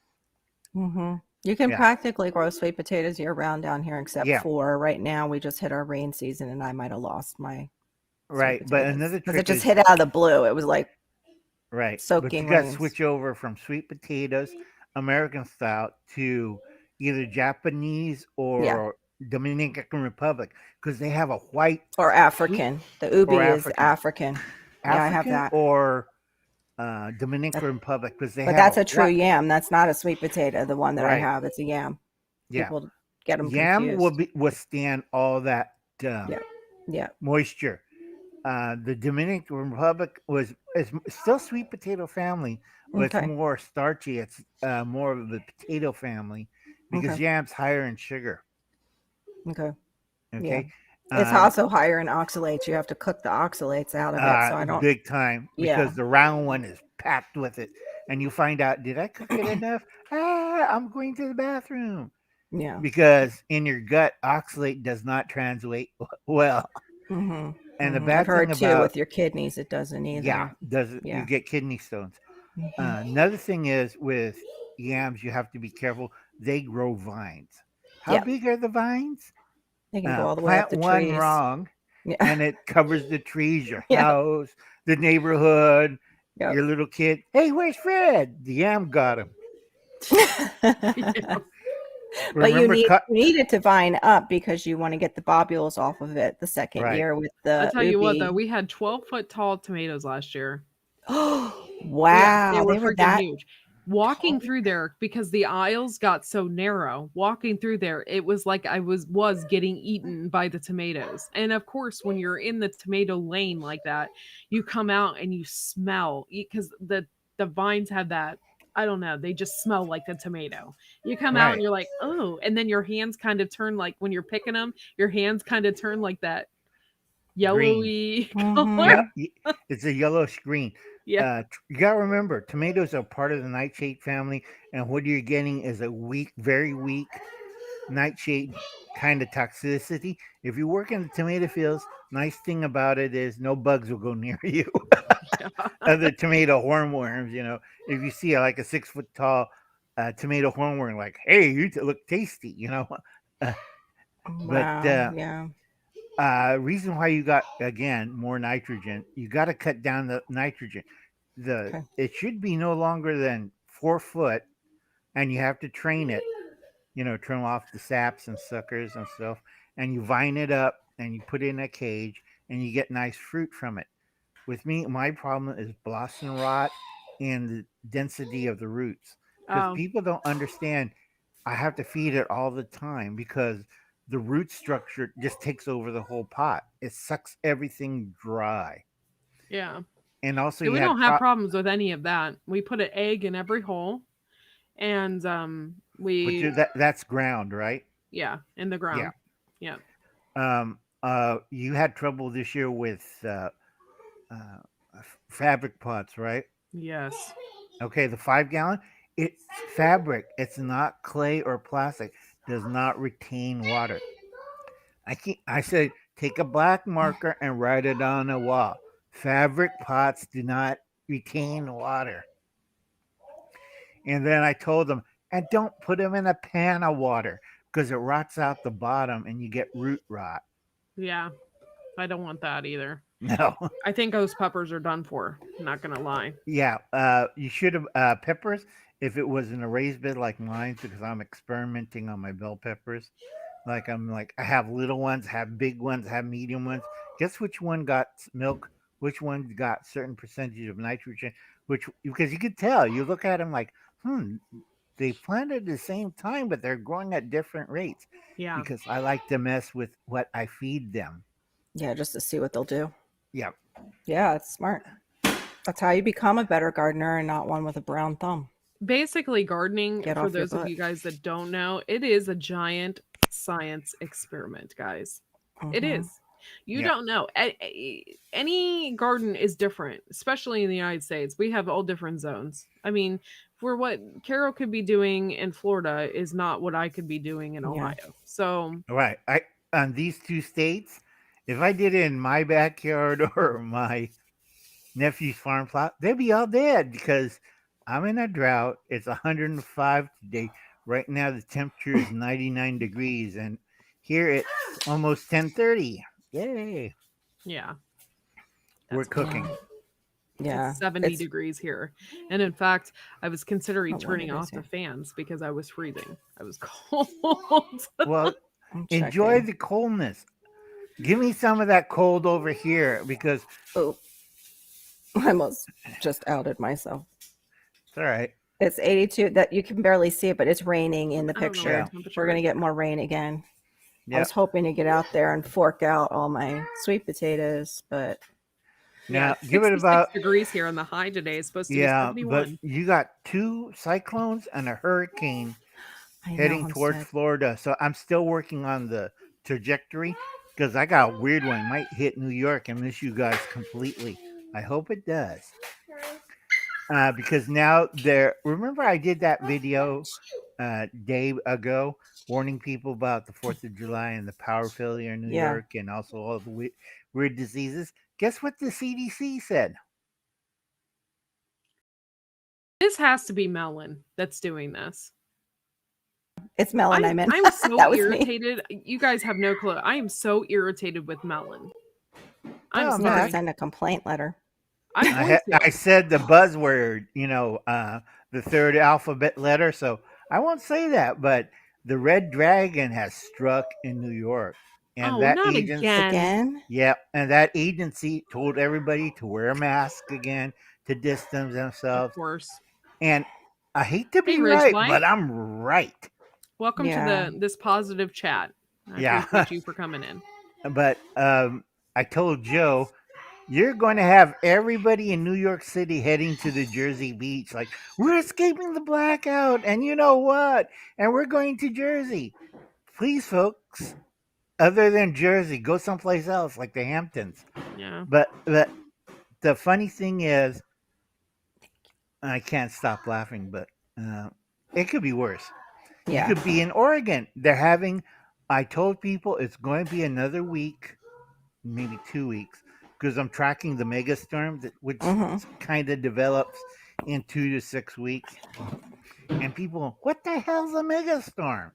You can yeah, practically grow sweet potatoes year round down here, except yeah, for right now. We just hit our rain season, and I might have lost my sweet right. But potatoes another because it trick just is hit out of the blue. It was like right. But you soaking got to rains. switch over from sweet potatoes, American style, to either Japanese Yeah. or Dominican Republic because they have a white Or sweet African. The or ubi is African, African. Yeah, I have African that. or That- Dominican Republic because they But have a that's a true white. yam. That's not a sweet potato. The one that I Right. have, it's a yam. Yeah. People get them Yam will confused. withstand all that Yeah. Yeah. moisture. The Dominican Republic is still sweet potato family, but it's Okay. more starchy. It's more of the potato family because Okay. yam's higher in sugar. Okay. Yeah. Okay, It's uh, also higher in oxalates. You have to cook the oxalates out of it. So I don't. big time Yeah. because the round one is packed with it, and you find out did I cook it enough? I'm going to the bathroom Yeah. because in your gut oxalate does not translate well. And the I've bad thing heard too about with your kidneys, it doesn't yeah, either. does you Yeah. get kidney stones. hmm Another thing is with yams, you have to be careful. They grow vines. How Yeah. big are the vines? They can go all the way up Plant the one trees. wrong, Yeah. and it covers the trees, your Yeah. house, the neighborhood, Yep. your little kid. Hey, where's Fred? The yam got him. yeah, But you Remember, cut need it to vine up because you want to get the bobules off of it the second right. year with I the tell you what, though, ubi. we had 12-foot tall tomatoes last year. Oh, Yeah, they wow. were They were freaking that huge. Walking tall? through there because the aisles got so narrow, walking through there, it was like I was getting eaten by the tomatoes. And of course, when you're in the tomato lane like that, you come out and you smell because the vines have that I don't know, they just smell like the tomato. You come out and Right. you're like, "Oh," and then your hands kind of turn like when you're picking them, your hands kind of turn like that Green. yellowy color. Yeah, Mm-hmm. it's a yellowish green. Yeah. You gotta remember, tomatoes are part of the nightshade family, and what you're getting is a weak, very weak nightshade kind of toxicity. If you work in the tomato fields, nice thing about it is no bugs will go near you. Yeah. Other tomato hornworms, if you see like a 6 foot tall tomato hornworm, like, hey, you look tasty. Uh, but Wow. Yeah. reason why you got again more nitrogen, you got to cut down the nitrogen. The Okay. It should be no longer than 4 foot, and you have to train it. Trim off the saps and suckers and stuff, and you vine it up and you put it in a cage, and you get nice fruit from it. With me, my problem is blossom rot and the density of the roots because Oh, people don't understand. I have to feed it all the time because the root structure just takes over the whole pot. It sucks everything dry. yeah. And also, Yeah, you we had don't have problems with any of that. We put an egg in every hole and but we that's ground, right? yeah, in the Yeah. ground. Yeah. You had trouble this year with fabric pots, right? Yes. Okay, the 5 gallon. It's fabric. It's not clay or plastic. Does not retain water. I said take a black marker and write it on a wall. Fabric pots do not retain water. And then I told them, and don't put them in a pan of water because it rots out the bottom and you get root rot. Yeah, I don't want that either. No. I think ghost peppers are done for. Not gonna lie. Yeah, you should have peppers if it was in a raised bed like mine because I'm experimenting on my bell peppers. I have little ones, have big ones, have medium ones. Guess which one got milk? Which one got certain percentage of nitrogen? Which because you could tell. You look at them like, they planted at the same time, but they're growing at different rates. Yeah. Because I like to mess with what I feed them. Yeah, just to see what they'll do. Yeah. Yeah, it's smart. That's how you become a better gardener and not one with a brown thumb. Basically, gardening, Get for off your those of butt. you guys that don't know, it is a giant science experiment, guys. It Mm-hmm. is. You Yeah. don't know. Any garden is different, especially in the United States. We have all different zones. I mean, for what Carol could be doing in Florida is not what I could be doing in Yeah. Ohio. So, Right. I on these two states, if I did it in my backyard or my nephew's farm plot, they'd be all dead because I'm in a drought. It's 105 today. Right now the temperature is 99 degrees and here it's almost 10:30. Yay. yeah, We're that's cooking. wild. Yeah. It's 70 degrees here. And in fact, I was considering Oh, what turning it is off the here. fans because I was freezing. I was cold. Well, I'm enjoy checking. the coldness. Give me some of that cold over here because Oh, I almost just outed myself. it's all right. It's 82. That you can barely see it, but it's raining in the I don't know what the Yeah. picture. temperature We're gonna is. get more rain again. I Yeah. was hoping to get out there and fork out all my sweet potatoes, but Yeah, Now it's give it 66 about degrees here, and the high today is supposed to be yeah, but 71. you got two cyclones and a hurricane I know heading towards instead. Florida. So I'm still working on the trajectory because I got a weird one. It might hit New York and miss you guys completely. I hope it does. Because now there, remember I did that video day ago warning people about the 4th of July and the power failure in New Yeah. York and also all the weird diseases. Guess what the CDC said? This has to be Melon that's doing this. It's Melon I meant. I'm so That was me. irritated. You guys have no clue. I am so irritated with Melon. I'm Well, You need to sorry. send a complaint letter. I'm going I to. said the buzzword, the third alphabet letter. So I won't say that, but the red dragon has struck in New York, and Oh, that not agency, again. Again? yeah, and that agency told everybody to wear a mask again, to distance Of themselves. course. And I hate to Hey, be Ridge right, Life. but I'm right. Welcome to Yeah. this positive chat. I Yeah. appreciate you for coming in. But I told Joe, you're going to have everybody in New York City heading to the Jersey Beach. Like, we're escaping the blackout, and you know what? And we're going to Jersey. Please, folks, other than Jersey, go someplace else, like the Hamptons. Yeah. But the funny thing is, I can't stop laughing, but it could be worse. You Yeah. could be in Oregon. I told people it's going to be another week, maybe 2 weeks, because I'm tracking the mega storm, which Mm-hmm. kind of develops in 2 to 6 weeks. And people, what the hell's a mega storm?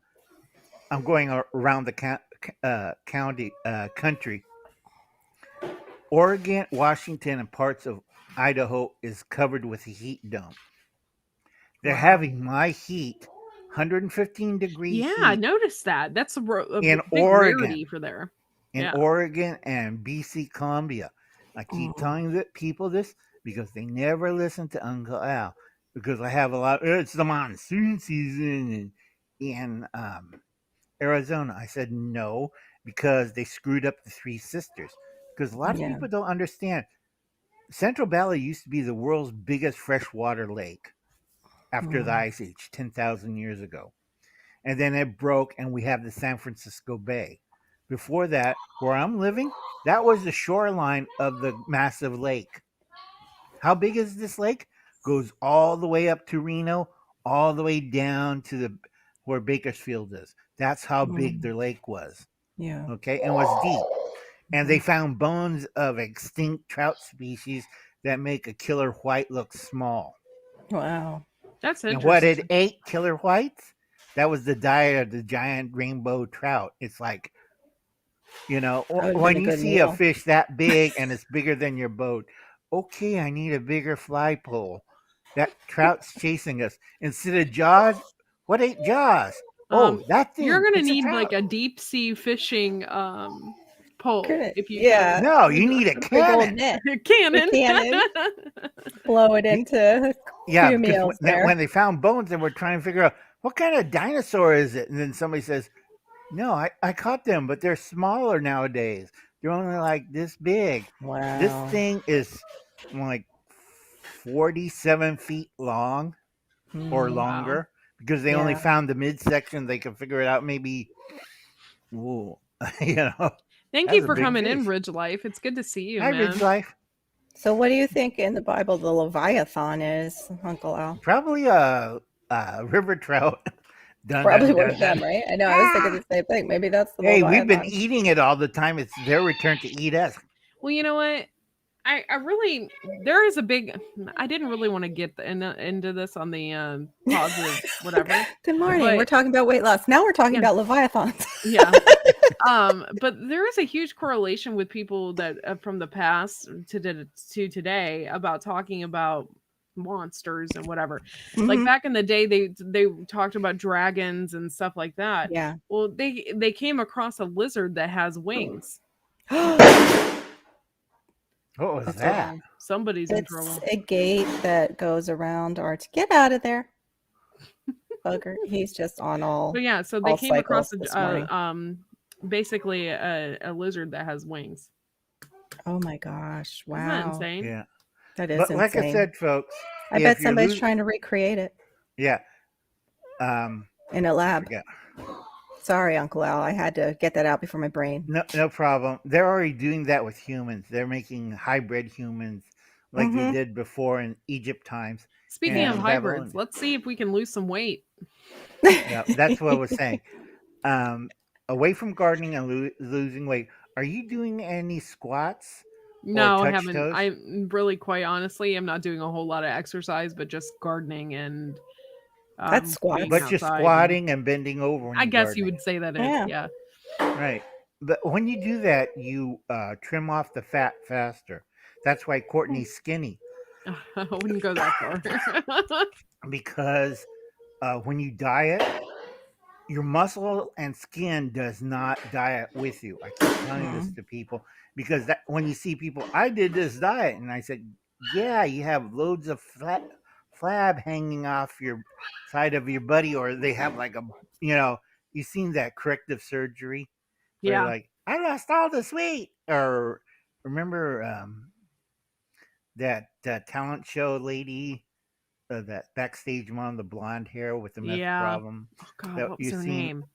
I'm going around the country. Oregon, Washington, and parts of Idaho is covered with a heat dome. They're Wow. having my heat, 115-degree Yeah, I heat noticed that. That's a in big rarity Oregon. for there. In Yeah. Oregon and BC Columbia. I keep Mm-hmm. telling the people this because they never listen to Uncle Al. Because I have a lot. It's the monsoon season in Arizona. I said no because they screwed up the Three Sisters. Because a lot of Yeah. people don't understand. Central Valley used to be the world's biggest freshwater lake after the Mm. Ice Age 10,000 years ago. And then it broke, and we have the San Francisco Bay. Before that, where I'm living, that was the shoreline of the massive lake. How big is this lake? Goes all the way up to Reno, all the way down to the where Bakersfield is. That's how big their Mm. lake was. Yeah. Okay, and was deep. And they Mhm. found bones of extinct trout species that make a killer white look small. Wow. That's And what it interesting. ate killer whites? That was the diet of the giant rainbow trout. It's like, That would have been when a you good see a meal. fish that big and it's bigger than your boat, okay, I need a bigger fly pole. That trout's chasing us. Instead of Jaws, what ate Jaws? Oh, Um, that you're thing. gonna It's a need like trout. a deep sea fishing pole Couldn't, if you yeah, can. No, you need a a big old cannon. net, a Cannon. cannon, blow it You, into a yeah, few because meals when there. they found bones, they were trying to figure out what kind of dinosaur is it. And then somebody says, no, I caught them, but they're smaller nowadays. They're only like this big. This Wow. thing is like 47 feet long or Hmm. Wow. longer because they only Yeah. found the midsection. They could figure it out maybe, ooh, you know, Thank you that's a for big coming in, fish. Ridge Life. It's good to see you, Hi, Ridge man. Life. So, what do you think in the Bible the Leviathan is, Uncle Al? Probably a river trout. It's Dun probably dun one dun of dun. them, right? I know. I was thinking Ah! the same thing. Maybe that's the Hey, we've been Leviathan. eating it all the time. It's their return to eat us. Well, you know what? I really there is a big. I didn't really want to get into this on the positive whatever, Good morning. We're but talking about weight loss. Now we're talking yeah, about Leviathans. yeah. But there is a huge correlation with people that from the past to today about talking about monsters and whatever. Like Hmm. back in the day, they talked about dragons and stuff like that. Yeah. Well, they came across a lizard that has wings, What was That's a that? so somebody's in It's trouble. a gate that goes around our get out of there, bugger. He's just on But yeah, so they all came across cycles this morning. basically a lizard that has wings. Oh my gosh. Isn't that Wow. insane? Yeah. That is But like I insane. said, folks, I if bet you're somebody's losing, trying to recreate it yeah, in a I lab. forget. Sorry, Uncle Al. I had to get that out before my brain. No problem. They're already doing that with humans. They're making hybrid humans like they Mm-hmm. did before in Egypt times Speaking and of Yeah. in hybrids, Babylonia. let's see if we can lose some weight. Yeah, that's what I was saying. Um, Away from gardening and losing weight, are you doing any squats or No, I touch haven't. toes? I really, quite honestly, am not doing a whole lot of exercise, but just gardening and That's being But squats. you're outside. And squatting and bending over when I you're guess you gardening. would say that is, Yeah. yeah. Right. But when you do that, you trim off the fat faster. That's why Courtney's skinny I wouldn't go that far. because when you diet, your muscle and skin does not diet with you. I keep telling this Mm-mm. to people because that when you see people, I did this diet, and I said, yeah, you have loads of flab hanging off your side of your body, or they have like a, you know, you've seen that corrective surgery where Yeah. like I lost all this weight, or remember that talent show lady, that backstage mom, the blonde hair with the meth Yeah. problem Oh God, that what was you've her seen. name?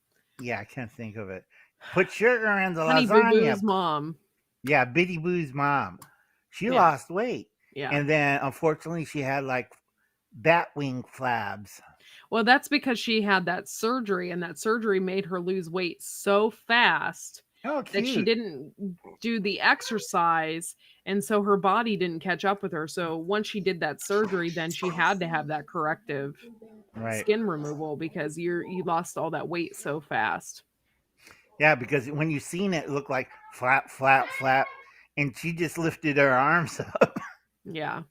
Yeah, I can't think of it. Put sugar in the Honey Boo lasagna. Boo's mom. Yeah, Biddy Boo's mom. She Yeah. lost weight. Yeah. And then unfortunately she had like bat wing flabs. Well, that's because she had that surgery, and that surgery made her lose weight so fast Oh, that she cute. didn't do the exercise, and so her body didn't catch up with her. So once she did that surgery, then she had to have that corrective Right. skin removal because you lost all that weight so fast. Yeah, because when you seen it, it looked like flap, flap, flap. And she just lifted her arms up. Yeah.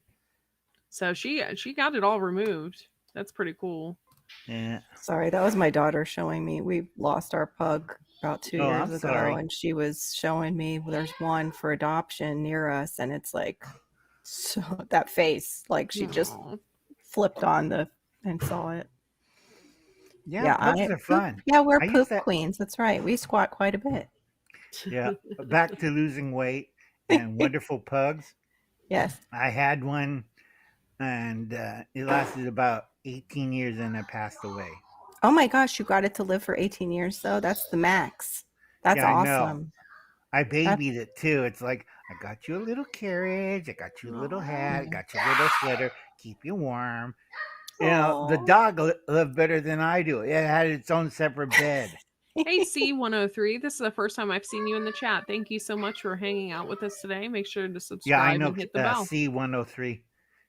So she got it all removed. That's pretty cool. Yeah. Sorry, that was my daughter showing me. We lost our pug about two Oh, years I'm ago, sorry. and she was showing me there's one for adoption near us, and it's like so that face, like she just Aw. flipped on the and saw it. Yeah, Yeah, pugs are fun. yeah, we're I used poop that. queens. That's right. We squat quite a bit. Yeah. Back to losing weight and wonderful pugs. Yes. I had one and it lasted about 18 years and it passed away. Oh my gosh, you got it to live for 18 years though. That's the max. That's Yeah, I know. awesome. I That babied it too. It's like, I got you a little carriage, I got you a little hat, I mm. got you a little sweater, keep you warm. You know, the Aw. dog lived better than I do. It had its own separate bed. Hey, C103. This is the first time I've seen you in the chat. Thank you so much for hanging out with us today. Make sure to Yeah, I subscribe know and hit the bell. C103.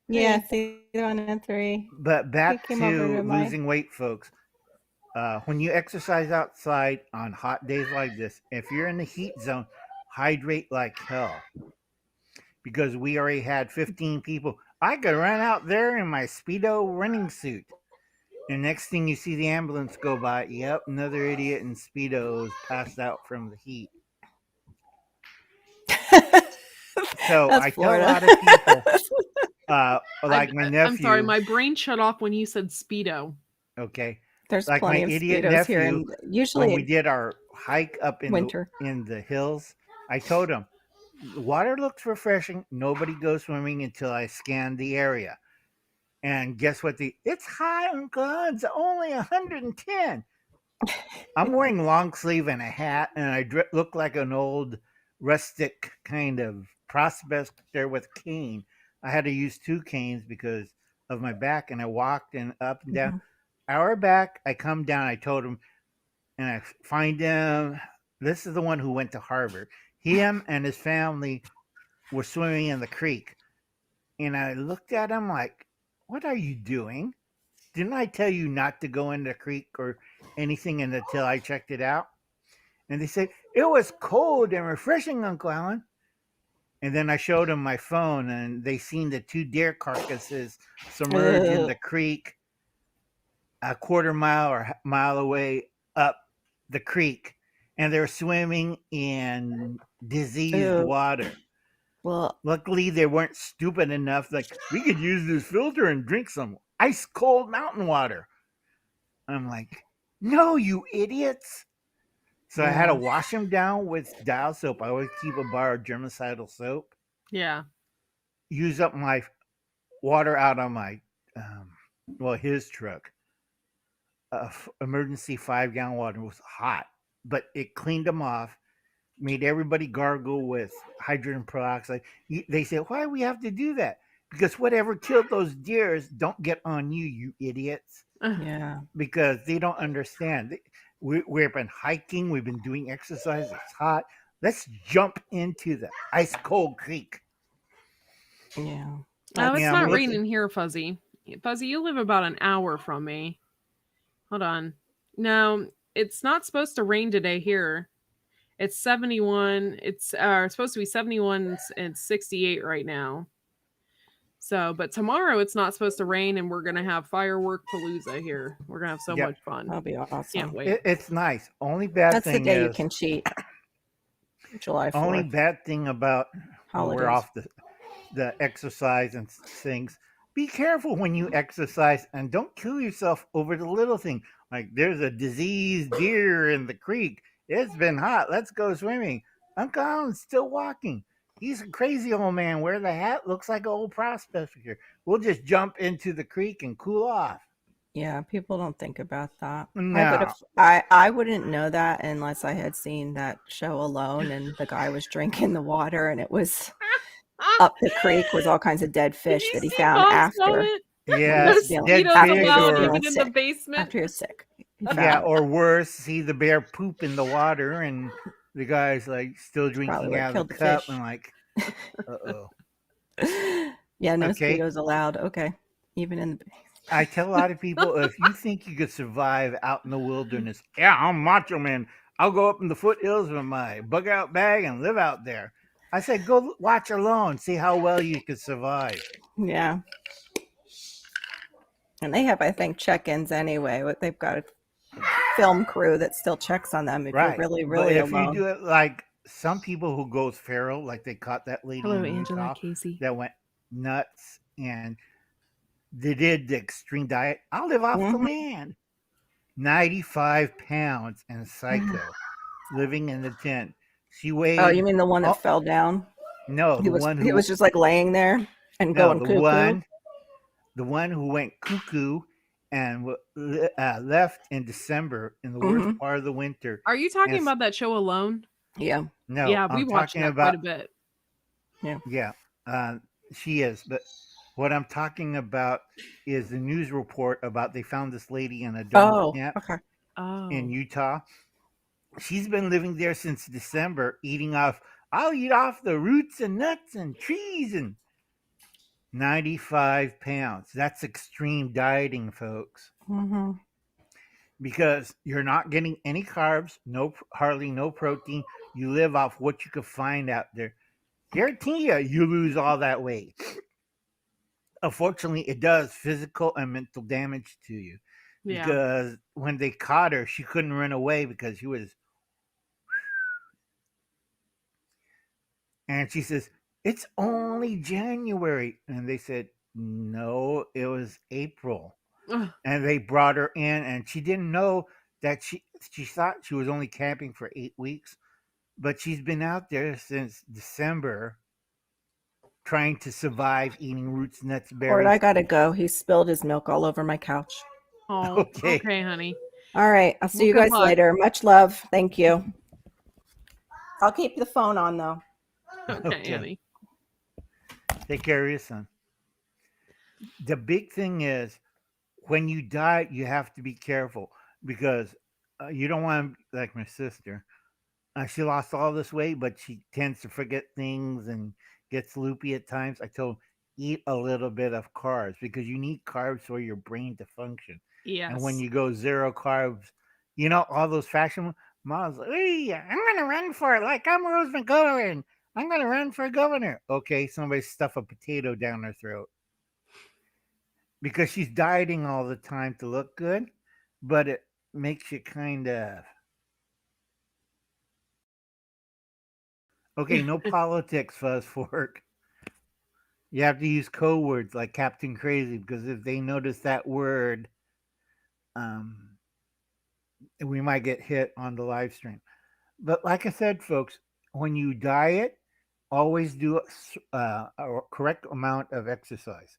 Yeah, Hey. C103. But He back came over to to my. losing weight, folks. When you exercise outside on hot days like this, if you're in the heat zone, hydrate like hell because we already had 15 people. I could run out there in my Speedo running suit. And next thing you see the ambulance go by, yep, another idiot in Speedos passed out from the heat. So That's I tell a Florida. lot of people, I, like my I'm sorry, nephew, my brain shut off when you said Speedo. okay, There's like my plenty of idiot Speedos here, nephew, and when we usually did our hike up winter. in the hills, I told him the water looks refreshing. Nobody goes swimming until I scan the area. And guess what? It's high on guns, only 110. I'm wearing long sleeve and a hat, and I look like an old rustic kind of prospector with cane. I had to use two canes because of my back, and I walked and up and down. Mhm. Hour back, I come down. I told him, and I find him. This is the one who went to Harvard. Him and his family were swimming in the creek, and I looked at him like, "What are you doing? Didn't I tell you not to go in the creek or anything until I checked it out?" And they said, "It was cold and refreshing, Uncle Alan." And then I showed them my phone, and they seen the two deer carcasses submerged in Ugh. the creek a quarter mile or mile away up the creek. And they're swimming in diseased Ew. water. Well, Luckily, they weren't stupid enough, like, we could use this filter and drink some ice cold mountain water. I'm like, no, you idiots. So I had to yeah. wash them down with dial soap. I always keep a bar of germicidal soap. Yeah. Use up my water out on my, um, his truck. Emergency 5 gallon water. It was hot, but it cleaned them off. Made everybody gargle with hydrogen peroxide. They said, "Why do we have to do that?" Because whatever killed those deers don't get on you, you idiots. Yeah. Because they don't understand. We've been hiking, we've been doing exercise. It's hot. Let's jump into the ice cold creek. Yeah. Oh, That's it's Yeah, I'm not looking. raining here, Fuzzy. Fuzzy, you live about an hour from me. Hold on. No, it's not supposed to rain today here. It's 71. It's supposed to be 71 and 68 right now. So, but tomorrow it's not supposed to rain and we're going to have firework palooza here. We're going to have so Yeah, much fun. that'll be Can't awesome. wait. it's nice. Only bad That's the thing day you is, can cheat. July only 4th, bad thing about, well, we're holidays. off the exercise and things. Be careful when you exercise and don't kill yourself over the little thing. Like, there's a diseased deer in the creek. It's been hot. Let's go swimming. Uncle Alan's still walking. He's a crazy old man. Wear the hat. Looks like an old prospector. We'll just jump into the creek and cool off. Yeah, people don't think about that. No. I wouldn't know that unless I had seen that show Alone and the guy was drinking the water and it was up the creek was all kinds of dead Did fish you that he see found Bob's after comment? he Yeah, No was feeling dead mosquitoes after he fish was allowed or feeling even in the sick. basement. After he was sick. He yeah, found or worse, see the bear poop in the water and the guy's like still it's probably drinking what out of killed the the cup fish. and like, uh-oh. Yeah, no Okay. mosquitoes allowed. Okay. Even in the I tell a lot of people, if you think you could survive out in the wilderness, yeah, I'm macho man. I'll go up in the foothills with my bug out bag and live out there. I said, go watch Alone, see how well you could survive. yeah. And they have, I think, check-ins anyway. They've got a film crew that still checks on them if you're Right. really, But really if you alone. do it like some people who goes feral, like they caught that lady Hello, in Angela Utah Casey. that went nuts and they did the extreme diet. I'll live off the Mhm. land. 95 pounds and Mhm. psycho living in the tent. She Oh, you weighed, mean the one that oh, fell down? no, He was he was just like laying there and no, going cuckoo. the one who went cuckoo and left in December in the worst Hmm. part of the winter. Are you And talking about that show Alone? Yeah, no, Yeah, we I'm watched talking that quite about, a bit. yeah. yeah, uh, she is. But what I'm talking about is the news report about they found this lady in a dome Oh, camp okay. in Oh. Utah. She's been living there since December, eating off. I'll eat off the roots and nuts and trees and 95 pounds. That's extreme dieting, folks, Mm-hmm. because you're not getting any carbs, hardly no protein. You live off what you can find out there. Guarantee you lose all that weight. Unfortunately, it does physical and mental damage to you Yeah. because when they caught her, she couldn't run away because she was. And she says, "It's only January." And they said, "No, it was April." Ugh. And they brought her in, and she didn't know that she thought she was only camping for 8 weeks, but she's been out there since December trying to survive eating roots, nuts, Cord, I berries. gotta go. He spilled his milk all over my couch. Oh, Okay. okay, honey. All right. I'll see Well, you good guys luck. later. Much love. Thank you. I'll keep the phone on though. Okay, Okay. honey. Take care of your son. The big thing is when you diet, you have to be careful because you don't want to, like my sister. She lost all this weight, but she tends to forget things and gets loopy at times. I told her, eat a little bit of carbs because you need carbs for your brain to function. And when Yes. you go zero carbs, all those fashion moms, hey, I'm going to run for it like I'm Rose McGovern. I'm going to run for governor. Okay, somebody stuff a potato down her throat because she's dieting all the time to look good, but it makes you kind of okay. No politics, fuzz fork. You have to use code words like Captain Crazy because if they notice that word, um, we might get hit on the live stream. But like I said, folks, when you diet, always do a correct amount of exercise.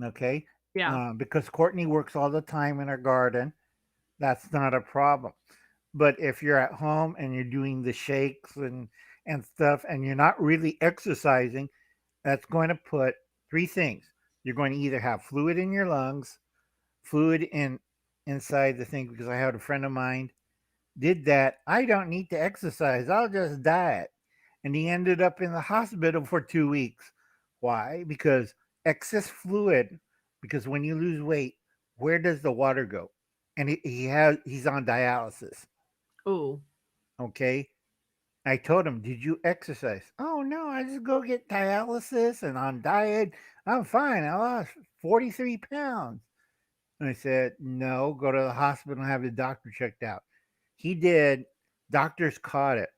Okay, Yeah. because Courtney works all the time in her garden. That's not a problem. But if you're at home and you're doing the shakes and stuff, and you're not really exercising, that's going to put three things. You're going to either have fluid in your lungs, fluid inside the thing. Because I had a friend of mine did that. I don't need to exercise. I'll just diet, and he ended up in the hospital for 2 weeks. Why? Because excess fluid. Because when you lose weight, where does the water go? And he's on dialysis. Oh. Okay, I told him, "Did you exercise?" "Oh no, I just go get dialysis and on diet. I'm fine. I lost 43 pounds." And I said, "No, go to the hospital and have the doctor checked out." He did. Doctors caught it.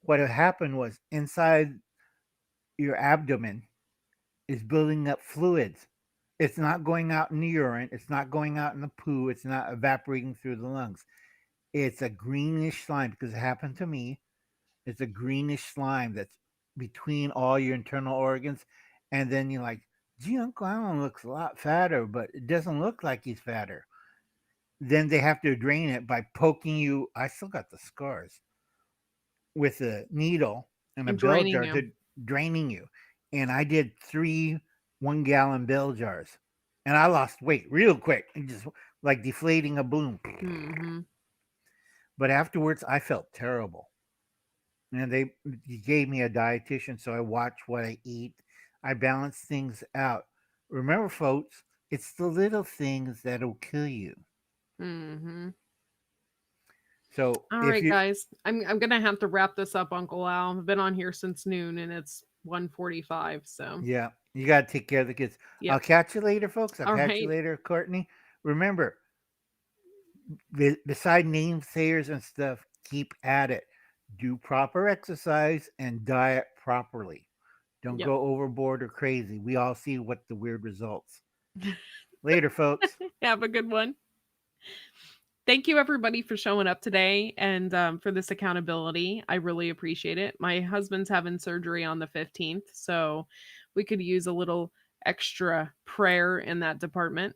What had happened was inside your abdomen is building up fluids. It's not going out in the urine. It's not going out in the poo. It's not evaporating through the lungs. It's a greenish slime because it happened to me. It's a greenish slime that's between all your internal organs. And then you're like, gee, Uncle Alan looks a lot fatter, but it doesn't look like he's fatter. Then they have to drain it by poking you. I still got the scars with a needle and a And bell draining jar you. to draining you. And I did 3 1-gallon bell jars. And I lost weight real quick and just like deflating a balloon. Mm-hmm. But afterwards, I felt terrible. And he gave me a dietitian, so I watch what I eat. I balance things out. Remember, folks, it's the little things that'll kill you. Mm-hmm. So All if right, you, guys. I'm gonna have to wrap this up, Uncle Al. I've been on here since noon and it's 1:45. So yeah, you got to take care of the kids. I'll yep. catch you later, folks. I'll All catch you right. later, Courtney. Remember, beside namesayers and stuff, keep at it. Do proper exercise and diet properly. Don't Yep. go overboard or crazy. We all see what the weird results. Later, folks. Have a good one. Thank you everybody for showing up today and for this accountability. I really appreciate it. My husband's having surgery on the 15th, so we could use a little extra prayer in that department.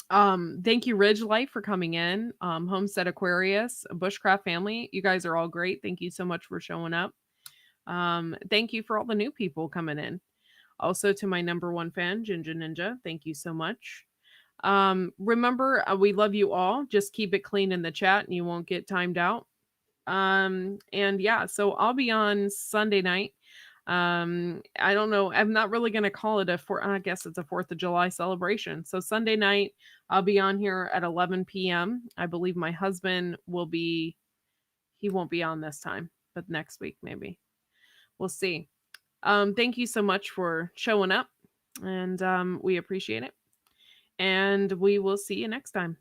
Thank you, Ridge Life, for coming in. Homestead Aquarius, Bushcraft family, you guys are all great. Thank you so much for showing up. Thank you for all the new people coming in. Also to my number one fan, Ginger Ninja, thank you so much. Remember, we love you all. Just keep it clean in the chat and you won't get timed out. And yeah, so I'll be on Sunday night. I don't know. I'm not really going to call it I guess it's a 4th of July celebration. So Sunday night, I'll be on here at 11 p.m. I believe my husband he won't be on this time, but next week maybe. We'll see. Thank you so much for showing up and we appreciate it. And we will see you next time.